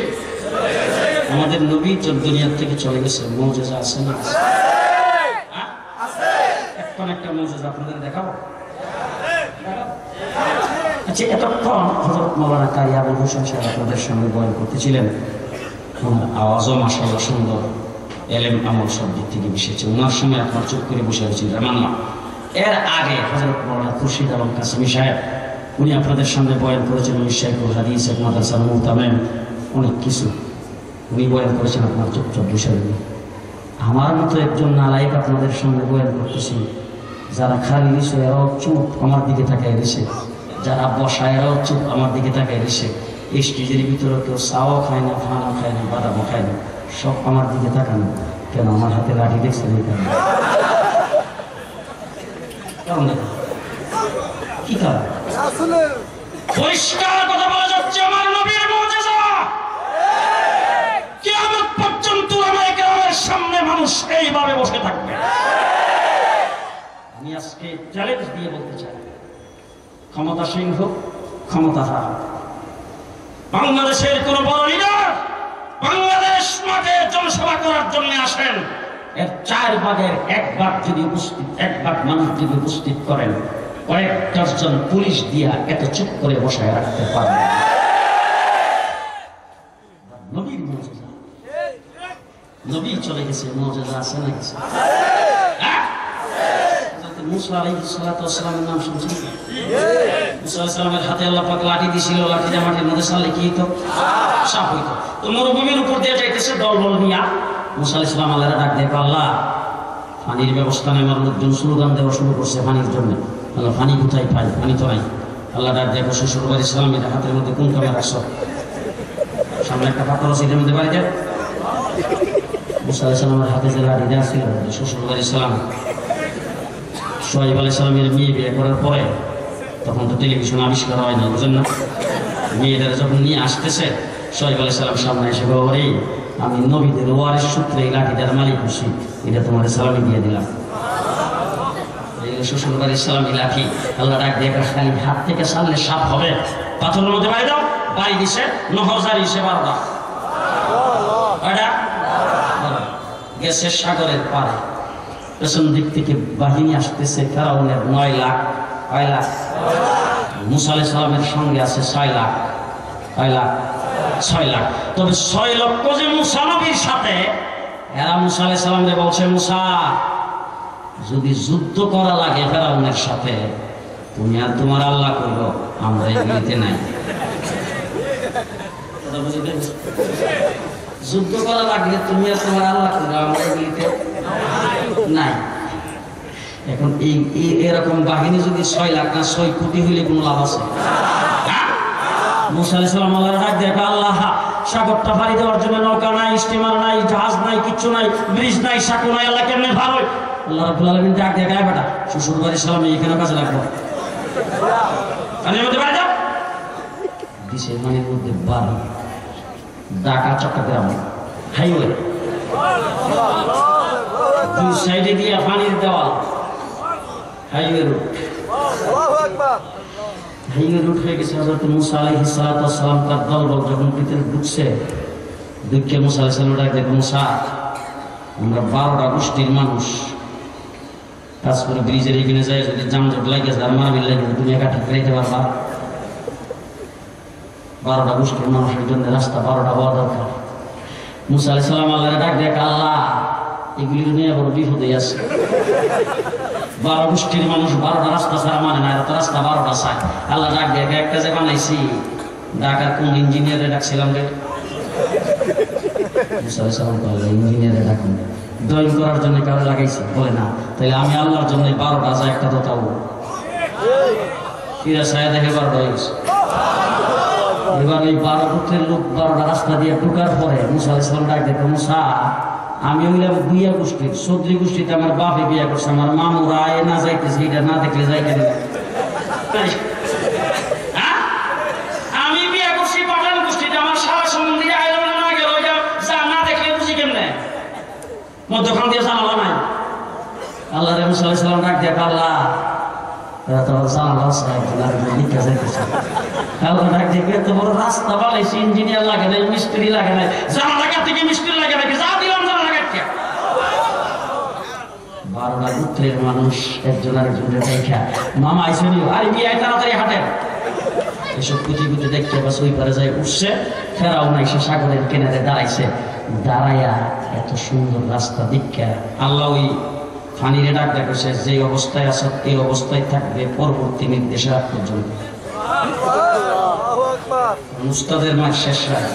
আমাদের নবী দুনিয়ার থেকে চলে গেছে, মুজিজা আছে না? এখন একটা মুজিজা আপনাদের দেখাবো। আচ্ছা, এতক্ষণ হযরত মাওলানা কারি আবুল হোসেন সাহেব আপনাদের সঙ্গে বয়ান করতেছিলেন। ওনার আওয়াজও মাশাআল্লাহ সুন্দর, এলেম আমল সব দিক থেকে মিশেছে। ওনার সময় আপনার চুপ করে বসে রয়েছিলেন মানলাম। এর আগে হযরত মাওলানা খুরশিদ আলম কাসেমি সাহেব, উনি আপনাদের সামনে বয়ান করেছেন, উনি শেখুল হাদিস, মাদ্রাসার মুহতামিম, অনেক কিছু। উনি বয়ান করেছেন আপনার চুপচাপ বিষয় নিয়ে। আমার মতো একজন নালায়ক আপনাদের সঙ্গে বয়ান করতেছি, যারা খালি রিসে এরাও চুপ আমার দিকে তাকায় রিসে, যারা বসা এরাও চুপ আমার দিকে তাকায় রিসে। এই স্টেজের ভিতরে কেউ চাও খায় না, ফানা খায় না, বাদামও খায় না, সব আমার দিকে তাকানো। কেন? আমার হাতে লাঠি দেখছেন এই কারণে। কারণ কি কারণ? পরিষ্কার কথা বলা যাচ্ছে, আমার নবীর মুজিজা। কিয়ামত পর্যন্ত আমার গ্রামের সামনে মানুষ এইভাবে বসে থাকবে। আমি আজকে চ্যালেঞ্জ দিয়ে বলতে চাই, ক্ষমতাসীন হোক ক্ষমতাধর, বাংলাদেশের কোন বড় লিডার বাংলাদেশ মাঠে জনসভা করার জন্য আসেন, এর 4 ভাগের 1 ভাগ যদি উপস্থিত, 1 ভাগ মানুষ যদি উপস্থিত করেন, কয়েক ডজন পুলিশ দিয়া এত চুপ করে বসায় রাখতে পারবে। নবীর মুজিজা, নবী চলে গেছে, মুজিজা আছে না গেছে? মুসা আলাইহিস সালাতু ওয়াস সালামের নাম শুনছেন? মুসা আলাইহিস সালামের হাতে আল্লাহ পাক লাঠি দিছিল, লাঠিটা মাটির মধ্যে ছাড়লে কি হতো? সাপ হইতো। তো মরুভূমির উপর দিয়ে যাইতেছে দলবল নিয়া, মুসা আলাইহিস সালাম আল্লাহর ডাক দিয়ে, আল্লাহ পানির ব্যবস্থা নেই। আমার লোকজন স্লোগান দেওয়া শুরু করছে পানির জন্য। আল্লাহ পানি কোথায় পাই? পানি তো নাই। আল্লাহ ডাক দিয়ে, শ্বশুর বাড়ির সালামের হাতের মধ্যে কোন কামে রাখছ? সামনে একটা পাথর আছে, এটার মধ্যে বাড়ি যায়। মুসা আলাইহিস সালামের হাতে যে লাঠিটা ছিল, শ্বশুর বাড়ির সালাম, সোহাইব আলাইহিস সালামের মেয়ে বিয়ে করার পরে, তখন তো টেলিভিশন আবিষ্কার হয় না, বুঝেন না? মেয়েদের যখন নিয়ে আসতেছে, সোহাইব আলাইহিস সালাম সামনে এসে বলে, আমি নবীদের ওয়ারিস সূত্রে এই লাঠিটার মালিক খুশি, এটা তোমার সালামি দিয়ে দিলাম। শ্বশুর বাড়ির সালামি লাঠি। আল্লাহ ডাক দিয়ে, খালি হাত থেকে সামনে সাপ হবে, পাথরের মধ্যে বাড়ি দাও। বাড়ি দিছে, নহর জারি হিসে 12টা। গেছে সাগরের পারে, পেছন দিক থেকে বাহিনী আসতেছে ফেরাউনের 9 লাখ। 9 লাখ। মুসা আলাইহিস সালামের সঙ্গে আছে 6 লাখ। 9 লাখ 6 লাখ। তবে 6 লক্ষ যে মুসা নবীর সাথে, এরা মুসা আলাইহিস সালামকে বলছে, মুসা যদি যুদ্ধ করা লাগে ফেরাউনের সাথে, তুমি আর তোমার আল্লাহ কইলো, আমরা এগুলিতে নাই। যুদ্ধ করা লাগলে তুমি আর তোমার আল্লাহ কইলো, আমরা এগুলিতে নাই। এখন এরকম বাহিনী যদি 6 লাখ না 6 কোটি হইলে কোনো লাভ আছে? মুসা আলাইহিস সালাম আল্লাহর ডাক দিয়ে, আল্লাহ সাগরটা পাড়ি দেওয়ার জন্য নৌকা নাই, স্টিমার নাই, জাহাজ নাই, কিচ্ছু নাই, ব্রিজ নাই, সাঁকো নাই, আল্লাহ কেমনে ভালো? আল্লাহ রাব্বুল আলামিন ডাক দিয়ে, গায়ে বেটা, শ্বশুর বাড়ির সালামে এখানে কাজে লাগবো, পানির মধ্যে বাড়ি যাও। দিছে পানির মধ্যে বাড়ি, ঢাকা চট্টগ্রাম হাইওয়ে, 2 সাইডে দিয়া পানির দেওয়াল, হাইওয়ে রুট। হাইওয়ে রুট হয়ে গেছে। হযরত মুসা আলাইহিস সালাতু ওয়াস সালাম তার দলবল যখন ভিতরে ঢুকছে, ঢুকে মুসা আলাইহিস সালাম ডাক দিয়ে, মুসা আমরা 12টা গোষ্ঠীর মানুষ কাজ করে ব্রিজের এখানে যাই, যদি যানজট লাগে আর মারামিল লাগে, তুমি একা ঠিক রাইতে পারবা? 12টা গোষ্ঠীর মানুষের জন্য রাস্তা 12টা হওয়া দরকার। মুসা আলাইহিস সালাম আল্লাহর ডাক দিয়ে, আল্লাহ এগুলি নিয়ে বড় বিপদে আছে। 12 গোষ্ঠীর মানুষ 12টা রাস্তা ছাড়া মানে না, এত রাস্তা 12টা চায়। আল্লাহ ডাক দিয়ে, একটা যে বানাইছি, ঢাকার কোন ইঞ্জিনিয়ারে ডাকছিলাম রে? মুসা আলাইহিস সালাম বলে, ইঞ্জিনিয়ারে ডাকুন, ড্রয়িং করার জন্য কারো লাগাইছি? বলে না। তাহলে আমি আল্লাহর জন্য 12টা যা একটা দোতাবো। এরা ছায়া দেখে 12টা হয়ে গেছে। এবার ওই 12 গোত্রের লোক 12টা রাস্তা দিয়ে ঢুকার পরে মুসা আলাইহিস সালাম ডাক দেখে, মুসা আমি হইলাম 2 গোষ্ঠীর, 14 গোষ্ঠীতে আমার বাপে বিয়ে করছে, আমার মামুরা আয় না যাইতেছে, এটা না দেখলে যাই কেন? আমি বিয়ে করছি পাঠান গোষ্ঠীতে, আমার সারা সম্বন্ধে আইল না গেল, যা না দেখলে বুঝি কেমনে? মধ্যখান দিয়ে জানালা নাই। আল্লাহ মুসা আলাইহিস সালাম ডাক দিয়ে, আল্লাহ রাস্তা বানাইছি, ইঞ্জিনিয়ার লাগে নাই, মিস্ত্রি লাগে নাই, জানা লাগা থেকে মিস্ত্রি লাগে নাকি? যা দিলাম জানা লাগা। 12টা গোত্রের মানুষ একজন আরেকজনের দেখা, মামা আইসনি আর বিয়ে তাড়াতাড়ি হাঁটেন। এসব কুচি কুচি দেখতে পাস ওই পারে যাই উঠছে, ফেরাও নাই, সে সাগরের কিনারে দাঁড়াইছে। দাঁড়াইয়া এত সুন্দর রাস্তা দীক্ষা আল্লাহ ওই ফানিরে ডাক দেখেছে, যে অবস্থায় আছে এই অবস্থায় থাকবে পরবর্তী নির্দেশনা পর্যন্ত। মুস্তাদের মার শেষ রায়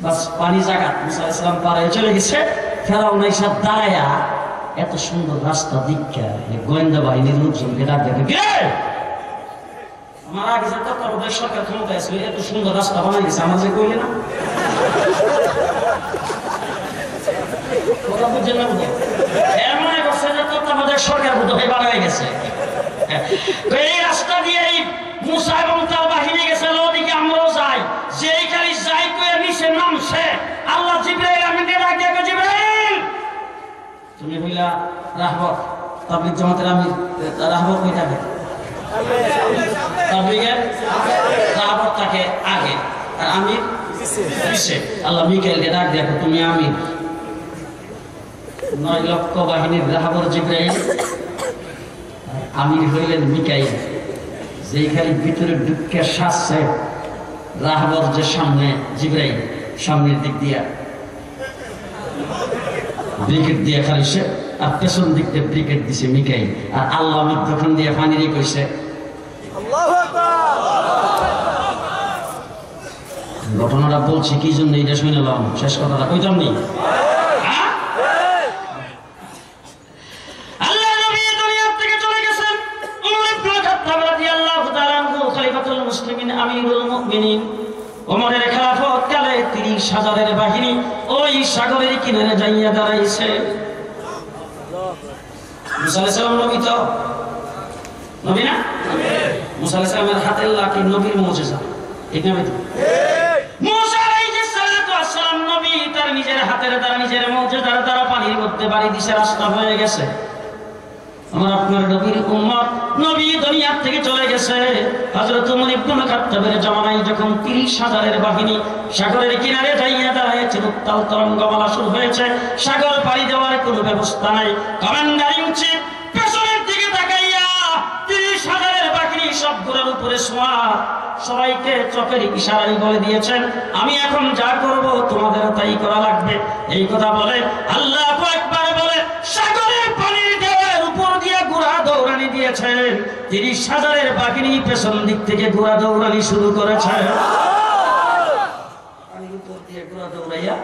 বাস পানি জায়গা মুসা আলাইহিস সালাম পার হয়ে চলে গেছে। ফেরাউন এসে দাঁড়ায়া এত সুন্দর রাস্তা দীক্ষা গোয়েন্দা বাহিনীর লোকজনকে ডাক দেখে কে আমার আগে যে তত্ত্বাবধায়ক সরকার ক্ষমতায় ছিল এত সুন্দর রাস্তা বানাই গেছে আমার যে কইলে না কথা বুঝছেন না বুঝে এর মনে করছে যে তত্ত্বাবধায়ক সরকার বুঝে হয়ে ভালো হয়ে গেছে। এই রাস্তা দিয়ে এই মুসা এবং তার বাহিনী গেছে ওদিকে আমরাও যাই যেই খালি যাই কয়ে নিচে নামছে আল্লাহ জিবরাইল আমিনকে ডাক দিয়ে জিবরাইল তুমি হইলা রাহবর তাবলীগ জামাতের আমির রাহবর কই থাকে তাবলীগের রাহবর থাকে আগে আর আমির পিছে আল্লাহ মিকাইলকে ডাক দিয়ে তুমি আমির 9 লক্ষ বাহিনীর রাহবর জিবরাইল আমির হইলেন মিকাইল যেই খালি ভিতরে ঢুকে সাজছে রাহবর যে সামনে জিবরাইল সামনের দিক দিয়া ব্রিকেট দিয়ে খালি সে আর পেছন দিক দিয়ে ব্রিকেট দিছে মিকাইল আর আল্লাহ মধ্যখান দিয়ে পানিরই কইছে আল্লাহু আকবার। ঘটনাটা বলছি কি জন্য এটা শুনলাম শেষ কথাটা কইতাম নি ওমরের খেলাফত কালে 30,000 বাহিনী ওই সাগরের কিনারে যাইয়া দাঁড়াইছে। মুসা আলাইহিস সালাম নবী তো নবী না মুসা আলাইহিস সালামের হাতের লাঠি নবীর মুজিজা ঠিক না ঠিক মুসা আলাইহিস সালাম নবী তার নিজের হাতের দ্বারা নিজের মুজিজার দ্বারা পানির মধ্যে বাড়ি দিছে রাস্তা হয়ে গেছে। আমার আপনার নবীর উম্মত নবী দুনিয়া থেকে চলে গেছে। হযরত ওমর ইবনে খাত্তাবের জামানায় যখন 30,000 বাহিনী সাগরের কিনারে যাইয়া দাঁড়াইছে উত্তাল তরঙ্গমালা শুরু হয়েছে সাগর পাড়ি দেওয়ার কোনো ব্যবস্থা নাই। কমান্ডার ইন চিফ পেছনের দিকে তাকাইয়া 30,000 বাহিনী সব ঘোড়ার উপরে সওয়ার সবাইকে চোখের ইশারায় বলে দিয়েছেন আমি এখন যা করব তোমাদের তাই করা লাগবে। এই কথা বলে আল্লাহু আকবার বলে সাগরের পানির ঢেউয়ের উপর দিয়ে ঘোড়া দৌড়ানি দিয়েছেন। 30,000 বাহিনী পেছন দিক থেকে ঘোড়া দৌড়ানি শুরু করেছে। পানির উপর দিয়ে ঘোড়া দৌড়াইয়া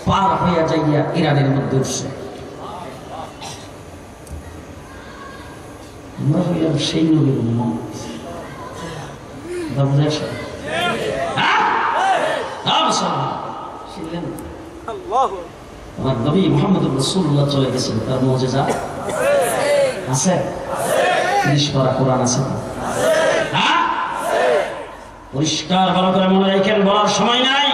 পার হইয়া যাইয়া ইরানের মধ্যে উঠছে। আমরা হইলাম সেই নবীর উম্মত আমার নবী মুহাম্মদুর রাসূলুল্লাহ চলে গেছেন তার মুজিজা আছে 30 পারা কোরআন আছে পরিষ্কার ভালো করে মনে রাখেন বলার সময় নাই।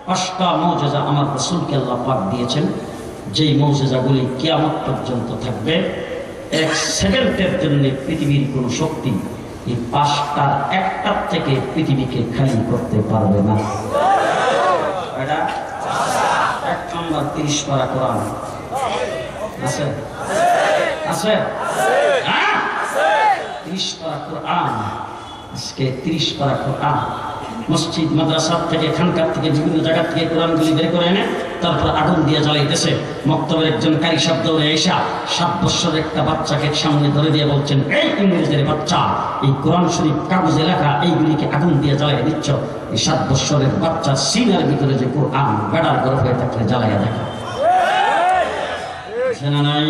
5টা মুজিজা আমার রাসূলকে আল্লাহ পাক দিয়েছেন যেই মুজিজাগুলি কিয়ামত পর্যন্ত থাকবে। 1 সেকেন্ডের জন্য পৃথিবীর কোনো শক্তি এই 5টার একটার থেকে পৃথিবীকে খালি করতে পারবে না। এটা 1 নম্বর 30 পারা কোরআন আছে আছে 30 পারা কোরআন আজকে 30 পারা কোরআন মসজিদ মাদ্রাসা থেকে খানকার থেকে বিভিন্ন জায়গা থেকে কোরআনগুলি বের করে এনে তারপর আগুন দিয়ে জ্বালাইতেছে। মক্তবের একজন কারি শব্দ এসা 7 বছরের একটা বাচ্চাকে সামনে ধরে দিয়ে বলছেন এই ইংরেজদের বাচ্চা এই কোরআন শরীফ কাগজে লেখা এইগুলিকে আগুন দিয়ে জ্বালাই দিচ্ছ। এই 7 বছরের বাচ্চা সিনার ভিতরে যে কোরআন বেড়ার গর্ভ হয়ে থাকলে জ্বালাইয়া দেখা সেনা নাই।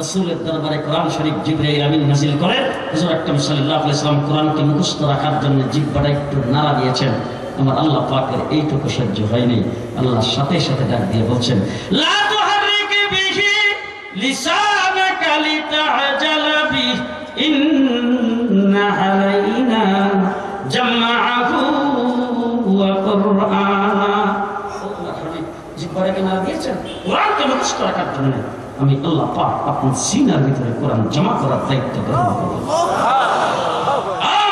রাসূলের দরবারে কোরআন শরীফ জিবরাইল আমিন নাযিল করেন। হুজুর আকরাম সাল্লাল্লাহু আলাইহি ওয়াসাল্লাম কোরআনকে মুখস্থ রাখার জন্য জিহ্বাটা একটু নাড়া দিয়েছেন। আমার আল্লাহ পাকের এইটুকু সহ্য হয়নি। আল্লাহ সাথে সাথে ডাক দিয়ে বলছেন লা তুহাররিক বিহি লিসানাকা লিতা'জাল বিহি ইন্না আলাইনা জামআহু ওয়া কুরআনা। জিহ্বাটাকে নাড়া দিয়েছেন কোরআনকে মুখস্থ রাখার জন্য। আমি আল্লাহ পাক আপনার সিনার ভিতরে কোরআন জমা করার দায়িত্ব গ্রহণ করলাম।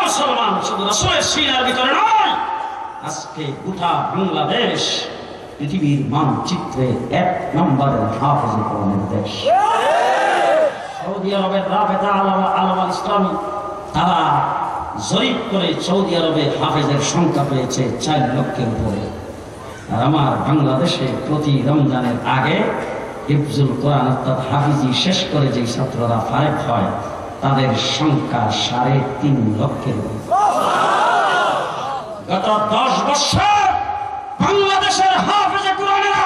মুসলমান শুধু রাসূলের সিনার ভিতরে নয় আজকে গোটা বাংলাদেশ পৃথিবীর মানচিত্রে 1 নম্বরের হাফেজে কোরআনের দেশ। সৌদি আরবের রাবেতা আলামা ইসলামী তারা জরিপ করে সৌদি আরবে হাফেজের সংখ্যা পেয়েছে 4 লক্ষের উপরে। আর আমার বাংলাদেশে প্রতি রমজানের আগে হিফজুল কোরআন অর্থাৎ হাফিজি শেষ করে যে ছাত্ররা ফারেক হয় তাদের সংখ্যা 3.5 লক্ষের। গত 10 বছর বাংলাদেশের হাফেজে কোরআনেরা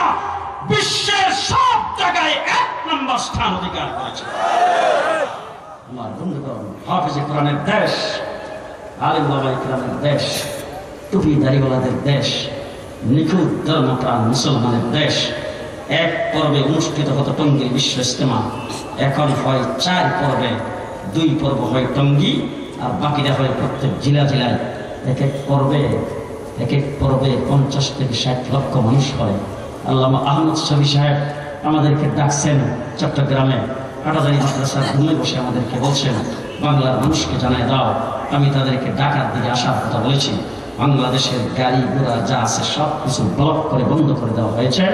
বিশ্বের সব জায়গায় 1 নম্বর স্থান অধিকার করেছে। আমার বন্ধুগণ, হাফেজে কোরআনের দেশ, আলেম ওলামায়ে কেরামের দেশ, টুপি দাড়িওয়ালাদের দেশ, নিখুঁত ধর্মপ্রাণ মুসলমানের দেশ। 1 পর্বে অনুষ্ঠিত হতো টঙ্গীর বিশ্ব ইজতেমা, এখন হয় 4 পর্বে। 2 পর্ব হয় টঙ্গী, আর বাকিটা হয় প্রত্যেক জেলায়। এক এক পর্বে 50 থেকে 60 লক্ষ মানুষ হয়। আল্লামা আহমদ শফি সাহেব আমাদেরকে ডাকছেন চট্টগ্রামে কাটাজারি মাদ্রাসার রুমে বসে আমাদেরকে বলছেন, বাংলার মানুষকে জানায় দাও আমি তাদেরকে ঢাকার দিকে আসার কথা বলেছি। বাংলাদেশের গাড়ি ঘোড়া যা আছে সব কিছু ব্লক করে বন্ধ করে দেওয়া হয়েছে।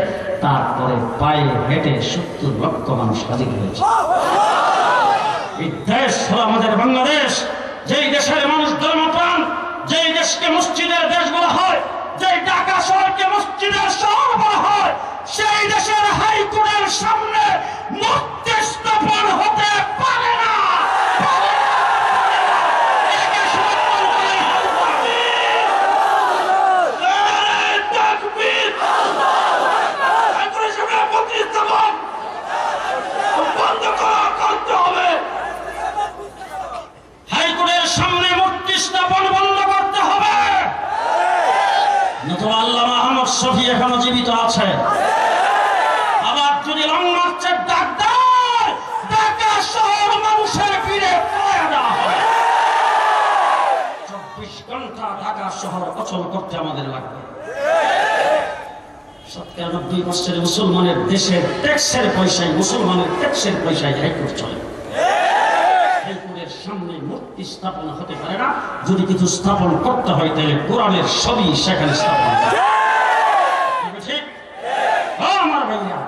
তারপরে পায়ে হেঁটে 70 লক্ষ মানুষ হাজির হয়েছে। এই দেশ হলো আমাদের বাংলাদেশ, যেই দেশের মানুষ ধর্মপ্রাণ, যেই দেশকে মসজিদের দেশ বলা হয়, যেই ঢাকা শহরকে মসজিদের শহর বলা হয়, সেই দেশের হাইকোর্টের সামনে মূর্তি স্থাপন হতে পারে না। হাইকোর্টের সামনে মূর্তি স্থাপন বন্ধ করতে হবে, নতুবা আল্লামা আহমদ শফি এখনো জীবিত আছে। আবার যদি লং মার্চের ডাক দেয়, ঢাকা শহর মানুষের ভিড়ে পড়ে দেওয়া হবে। 24 ঘন্টা ঢাকা শহর অচল করতে আমাদের লাগবে। 90% মুসলমানের দেশের ট্যাক্সের পয়সায়, মুসলমানের ট্যাক্সের পয়সায় হাইকোর্ট চলে। হাইকোর্টের সামনে মূর্তি স্থাপন হতে পারে না। যদি কিছু স্থাপন করতে হয় তাহলে কোরআনের সবই সেখানে স্থাপন করতে হবে। আমার ভাইয়া,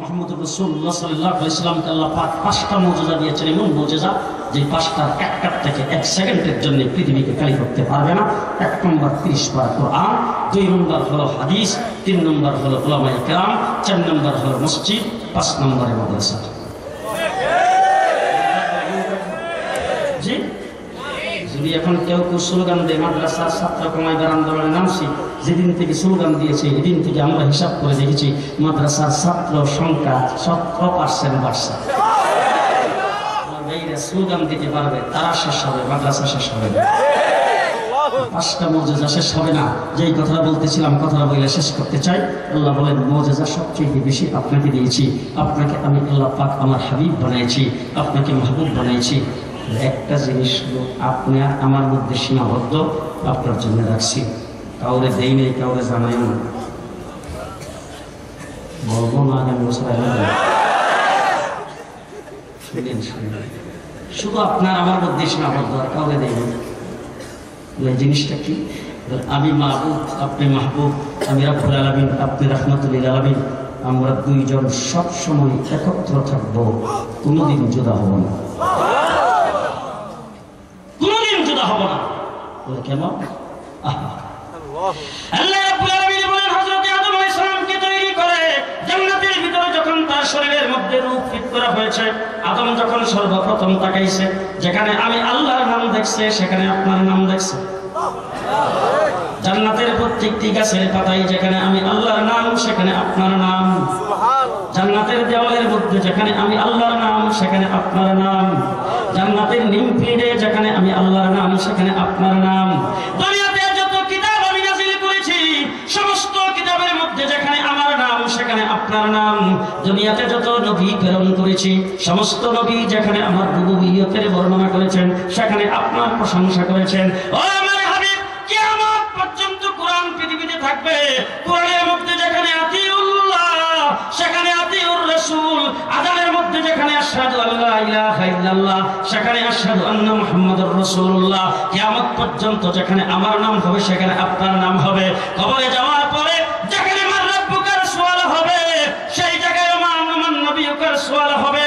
মুহাম্মদ রাসূলুল্লাহ সাল্লাল্লাহু আলাইহি ওয়াসাল্লামকে আল্লাহ পাক 5টা মুজিজা দিয়েছেন, এমন মুজিজা যে 5টার একটার থেকে 1 সেকেন্ডের জন্য পৃথিবীকে খালি করতে পারবে না। 1 নম্বর 30 বার কোরআন, 2 নম্বর হলো হাদিস, 3 নম্বর হলো উলামায়ে কেরাম, 4 নম্বর হলো মসজিদ, 5 নম্বরে মাদ্রাসা। জি, যদি এখন কেউ স্লোগান দেয় মাদ্রাসার ছাত্র কমাইবার আন্দোলনে নামছি, যেদিন থেকে স্লোগান দিয়েছে এদিন থেকে আমরা হিসাব করে দেখেছি মাদ্রাসার ছাত্র সংখ্যা 17% বাড়ছে। স্লোগান দিতে পারবে, তারা শেষ হবে, মাদ্রাসা শেষ হবে না। 5টা মুজিজা শেষ হবে না। যেই কথাটা বলতেছিলাম, কথাটা বলে শেষ করতে চাই। আল্লাহ বলেন, মুজিজা সবচেয়ে বেশি আপনাকে দিয়েছি। আপনাকে আমি আল্লাহ পাক আমার হাবিব বানিয়েছি, আপনাকে মাহবুব বানিয়েছি। একটা জিনিস আপনি আমার মধ্যে সীমাবদ্ধ, আপনার জন্য রাখছি। কাউরে দেই নেই, কাউরে জানাই না, বলবো না আগামী বছর। শুধু আপনার আমার মধ্যে সীমাবদ্ধ, আর কাউরে দেই না। এই জিনিসটা কি? আমি মাহবুব, আপনি মাহবুব, আমি রাব্বুল আলামিন, আপনি রাহমাতুল লিল আলামিন। আমরা 2 জন সবসময় একত্র থাকবো, কোনোদিন জুদা হব না, কোনোদিন জুদা হব না। কেন? আল্লাহ রাব্বুল আলামিন বলেন, হযরত আদম আলাইহিস সালামকে তৈরি করে জান্নাতের ভিতরে যখন তার শরীরের মধ্যে রূপ ফিট করা হয়েছে, আদম যখন সর্বপ্রথম তাকাইছে, যেখানে আমি আল্লাহর নাম দেখছে, সেখানে আপনার নাম দেখছে। জান্নাতের প্রত্যেকটি গাছের পাতায় যেখানে আমি আল্লাহর নাম, সেখানে আপনার নাম। জান্নাতের দেওয়ালের মধ্যে যেখানে আমি আল্লাহর নাম, সেখানে আপনার নাম। জান্নাতের নিম পেড়ে যেখানে আমি আল্লাহর নাম, সেখানে আপনার নাম। দুনিয়াতে যত কিতাব আমি নাযিল করেছি, সমস্ত কিতাবের মধ্যে যেখানে আমার নাম, সেখানে আপনার নাম। দুনিয়াতে যত নবী প্রেরণ করেছি, সমস্ত নবী যেখানে আমার রুবুবিয়তের বর্ণনা করেছেন, সেখানে আপনার প্রশংসা করেছেন। ও আমার হাবিব, কিয়ামত পর্যন্ত কোরআন পৃথিবীতে থাকবে। কোরআনের মধ্যে যেখানে আতিউল্লাহ, সেখানে আতিউর রাসূল। আযানের মধ্যে যেখানে আশহাদু আল্লা ইলাহা ইল্লাল্লাহ, সেখানে আশহাদু আন্না মুহাম্মাদুর রাসূলুল্লাহ। কিয়ামত পর্যন্ত যেখানে আমার নাম হবে, সেখানে আপনার নাম হবে। কবরে যাওয়ার পরে যেখানে মান রাব্বুকার সুয়াল হবে, সেই জায়গায় মান নবিয়ুকার সুয়াল হবে।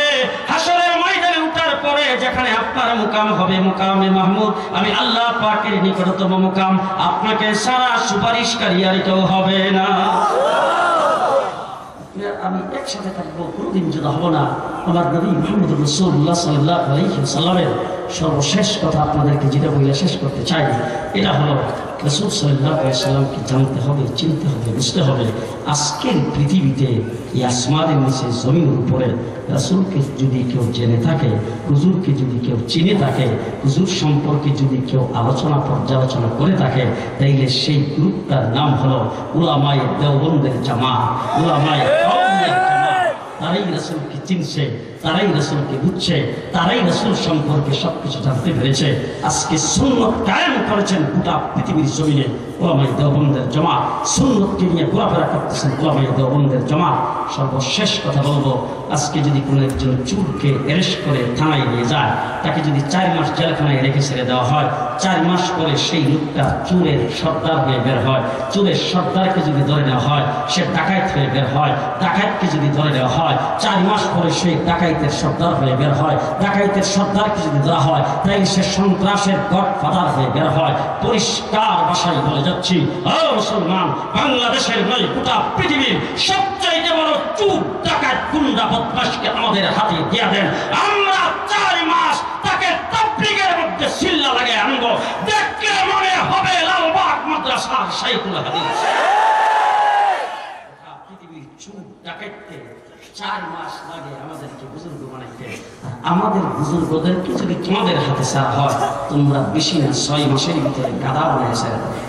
হাসরের ময়দানে উঠার পরে যেখানে আপনার মুকাম হবে, মুকামে মাহমুদ, আমি আল্লাহ পাকের নিকটতম মুকাম। আপনাকে সারা সুপারিশকারী আর কেউ হবে না। আমি একসাথে থাকবো, কোনোদিন জুদা হবো না। আমার নবী মুহাম্মদ রাসূলুল্লাহ সাল্লাল্লাহু আলাইহি ওয়াসাল্লামের সর্বশেষ কথা আপনাদেরকে যেটা বলে শেষ করতে চাই, এটা হলো রাসূল সাল্লাল্লাহু আলাইহি ওয়াসাল্লামকে জানতে হবে, চিনতে হবে, বুঝতে হবে। আজকের পৃথিবীতে এই আসমানের নিচে জমিনের উপরে রাসূলকে যদি কেউ জেনে থাকে, হুজুরকে যদি কেউ চিনে থাকে, হুজুর সম্পর্কে যদি কেউ আলোচনা পর্যালোচনা করে থাকে, তাইলে সেই গ্রুপটার নাম হলো উলামায়ে দেওবন্দের জামাত, উলামায়ে কওমের জামাত। তারাই রাসূলকে চিনছে, তারাই রাসূলকে বুঝছে, তারাই রাসূল সম্পর্কে সবকিছু জানতে পেরেছে। আজকে সুন্নাত কায়েম করেছেন গোটা পৃথিবীর জমিনে উলামায়ে দেওবন্দের জামাত। সুন্নাতকে নিয়ে ঘোরাফেরা করতেছেন উলামায়ে দেওবন্দের জামাত। সর্বশেষ কথা বলবো, আজকে যদি কোনো একজন চুরকে অ্যারেস্ট করে থানায় নিয়ে যায়, তাকে যদি 4 মাস জেলখানায় রেখে ছেড়ে দেওয়া হয়, 4 মাস পরে সেই লোকটা চুরের সর্দার হয়ে বের হয়। চুরের সর্দারকে যদি ধরে নেওয়া হয়, সে ডাকাত হয়ে বের হয়। ডাকাতকে যদি ধরে নেওয়া হয়, 4 মাস পরে সেই ডাকাইতের সর্দার হয়ে বের হয়। ডাকাইতের সর্দারকে যদি ধরা হয়, তাই সে সন্ত্রাসের গডফাদার হয়ে বের হয়। পরিষ্কার ভাষায় বলে যাচ্ছি, ও মুসলমান, বাংলাদেশের নয় গোটা পৃথিবীর সবচাইতে বড় চুর, ডাকাত, গুন্ডা, বদমাশকে আমাদের হাতে দিয়ে দেন। আমরা 4 মাস তাকে তাবলীগের মধ্যে সিল্লা লাগিয়ে আনবো, দেখলে মনে হবে লালবাগ মাদ্রাসার শাইখুল হাদিস। পৃথিবীর চুর, ডাকাতকে 4 মাস লাগে আমাদেরকে বুজুর্গ বানাইতে। আমাদের বুজুর্গদেরকে যদি তোমাদের হাতে ছাড়া হয়, তোমরা বেশি না 6 মাসের ভিতরে গাদা বানিয়ে ছেড়ে দেবে।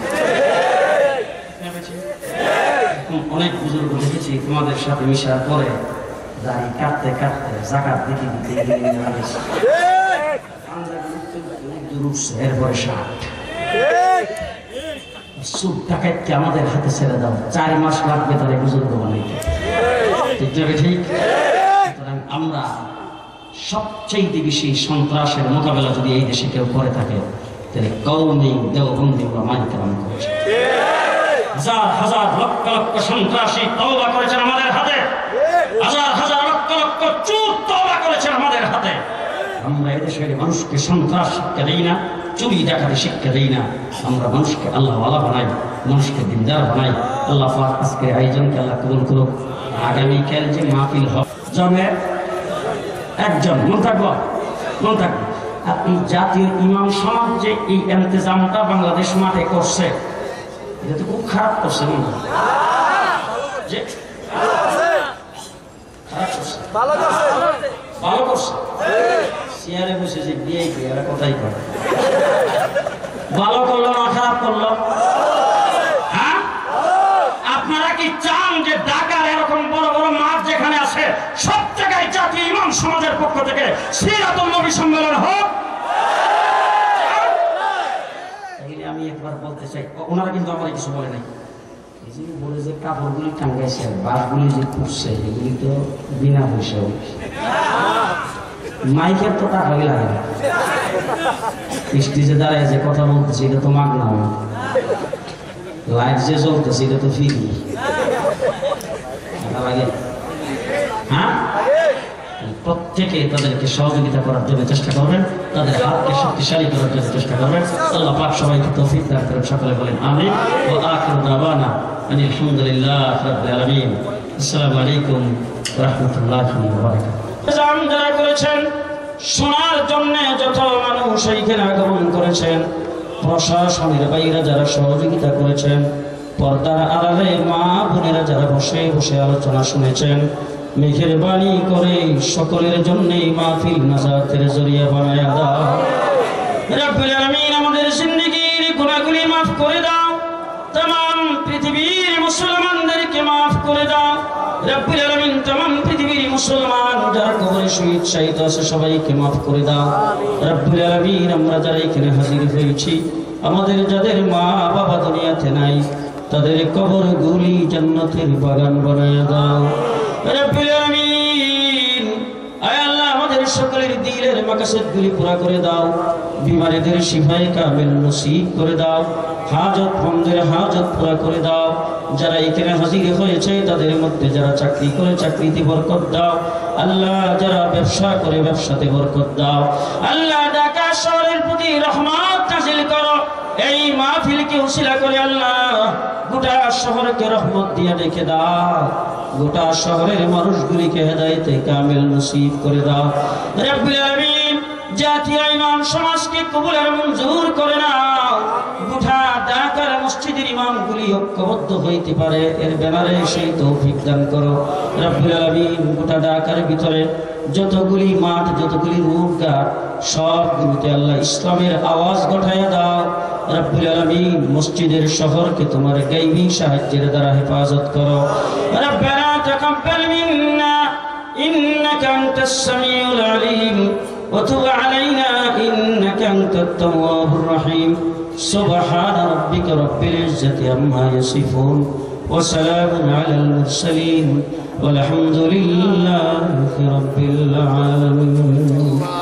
অনেক বুজুর্গ দেখেছি তোমাদের সাথে মিশার পরে দাড়ি কাটতে কাটতে জাকাত দিতে দিতে এরপরে সুদ ডাকাতকে আমাদের হাতে ছেড়ে দাও, 4 মাস লাগবে তারা বুজুর্গ বানাইতে। ঠিক যাবে? ঠিক। সুতরাং আমরা সবচেয়ে বেশি সন্ত্রাসের মোকাবেলা যদি এই দেশে কেউ করে থাকে, তাহলে কওমি দেওবন্দি উলামায়ে কেরাম করেছে। হাজার হাজার লক্ষ লক্ষ সন্ত্রাসী তওবা করেছেন আমাদের হাতে, হাজার হাজার লক্ষ লক্ষ চোর তওবা করেছেন আমাদের হাতে। আমরা এদেশের মানুষকে সন্ত্রাস শিক্ষা দেই না, চুরি ডাকাতি শিক্ষা দেই না। আমরা মানুষকে আল্লাহওয়ালা বানাই, মানুষকে দিনদার বানাই। আল্লাহ পাক আজকে আয়োজনকে আল্লাহ কবুল করুক। আগামীকাল যে মাহফিল হবে, জমে একজন মন থাকবো, মন থাকবো। আপনি জাতীয় ইমাম সমাজ যে এই ইন্তজামটা বাংলাদেশ মাঠে করছে, এটা তো খুব খারাপ করছে। মনে যে ভালো করছে, চেয়ারে বসে যে বিয়ে এরা কোথায় করে, ভালো করলো না খারাপ করলো? হ্যাঁ, আপনারা কি চান যে ঢাকার এরকম বড় বড় মাঠ যেখানে আছে সব জায়গায় জাতীয় ইমাম সমাজের পক্ষ থেকে সিরাতুল নবী সম্মেলন হোক? আমি একবার বলতে চাই, ওনারা কিন্তু আমার কিছু বলে নাই। বলে যে কাপড়গুলি টাঙ্গাইছে, বাসগুলি যে করছে, এগুলি তো বিনা পয়সা। মাইকের তো টাকা লাগে না, স্টেজে দাঁড়ায় যে কথা বলতেছে এটা তো মাগনা, লাইট যে জ্বলতেছে এটা তো ফ্রি লাগে। হ্যাঁ, প্রত্যেকে তাদেরকে সহযোগিতা করার জন্য চেষ্টা করবেন, তাদের হাতকে শক্তিশালী করার জন্য চেষ্টা করবেন। আল্লাহ পাক সবাইকে তৌফিক দান করেন। সকলে বলেন আমিন। ওয়া আখিরু দাওয়ানা আনিল হামদুলিল্লাহি রাব্বিল আলামিন। আসসালামু আলাইকুম ওয়া রাহমাতুল্লাহি ওয়া বারাকাতুহু। যারা করেছেন শোনার জন্য যত মানুষ এইখানে আগমন করেছেন, প্রশাসনের বাইরে যারা সহযোগিতা করেছেন, পর্দার আড়ালে মা বোনেরা যারা বসে বসে আলোচনা শুনেছেন, মেহেরবানি করে সকলের জন্যই মাহফিল নাজাতের জরিয়া বানায়া দাও। রব্বুল আলামিন আমাদের জিন্দেগীর গুনাহগুলি মাফ করে দাও, तमाम পৃথিবীর মুসলমানদেরকে মাফ করে দাও। রব্বুল আলামিন तमाम পৃথিবীর মুসলমান যারা কবরে শহীদ শাহিদ আছে সবাইকে মাফ করে দাও। রব্বুল আলামিন আমরা যারা এখানে হাজির হয়েছি, আমাদের যাদের মা বাবা দুনিয়াতে নাই, তাদের কবরগুলি জান্নাতের বাগান বানায়া দাও। রব্বুল আলামিন আয় আল্লাহ আমাদের সকলের দিলের মাকসাদগুলি পুরা করে দাও, বিমারীদের শিফায়ে কামিল নসিব করে দাও, হাজত মন্দের হাজত পুরা করে দাও। যারা এখানে হাজির হয়েছে তাদের মধ্যে যারা চাকরি করে চাকরিতে বরকত দাও আল্লাহ, যারা ব্যবসা করে ব্যবসাতে বরকত দাও আল্লাহ। ঢাকা শহরের প্রতি রহমত নাযিল করো, এই মাহফিলকে উসিলা করে আল্লাহ গোটা শহরকে রহমত দিয়ে রেখে দাও, গোটা শহরের মানুষগুলিকে হেদায়েতে কামিল নসিব করে দাও রব্বুল আলামিন। জাতীয় ইমাম সমাজকে কবুলের মঞ্জুর করে নাও, গোটা ঢাকার মসজিদের ইমামগুলি ঐক্যবদ্ধ হইতে পারে এর ব্যানারে সেই তৌফিক দান করো রব্বুল আলামিন। গোটা ঢাকার ভিতরে যতগুলি মাঠ, যতগুলি রূপঘাট, সবগুলিতে আল্লাহ ইসলামের আওয়াজ ঘটাইয়া দাও রব্বুল আলামিন। মসজিদের শহরকে তোমার গায়বী সাহায্যের দ্বারা হেফাজত করো। রব্বানা তাকাব্বাল মিন্না ইন্নাকা আনতাস সামিউল আলিম ওয়া তুব আলাইনা ইন্নাকা আনতাত তাওয়াবুর রহিম। সুবহান রাব্বিকা রাব্বিল ইজ্জাতি আম্মা ইয়াসিফুন ওয়া সালামুন আলাল মুরসালিন ওয়াল হামদুলিল্লাহি রাব্বিল আলামিন।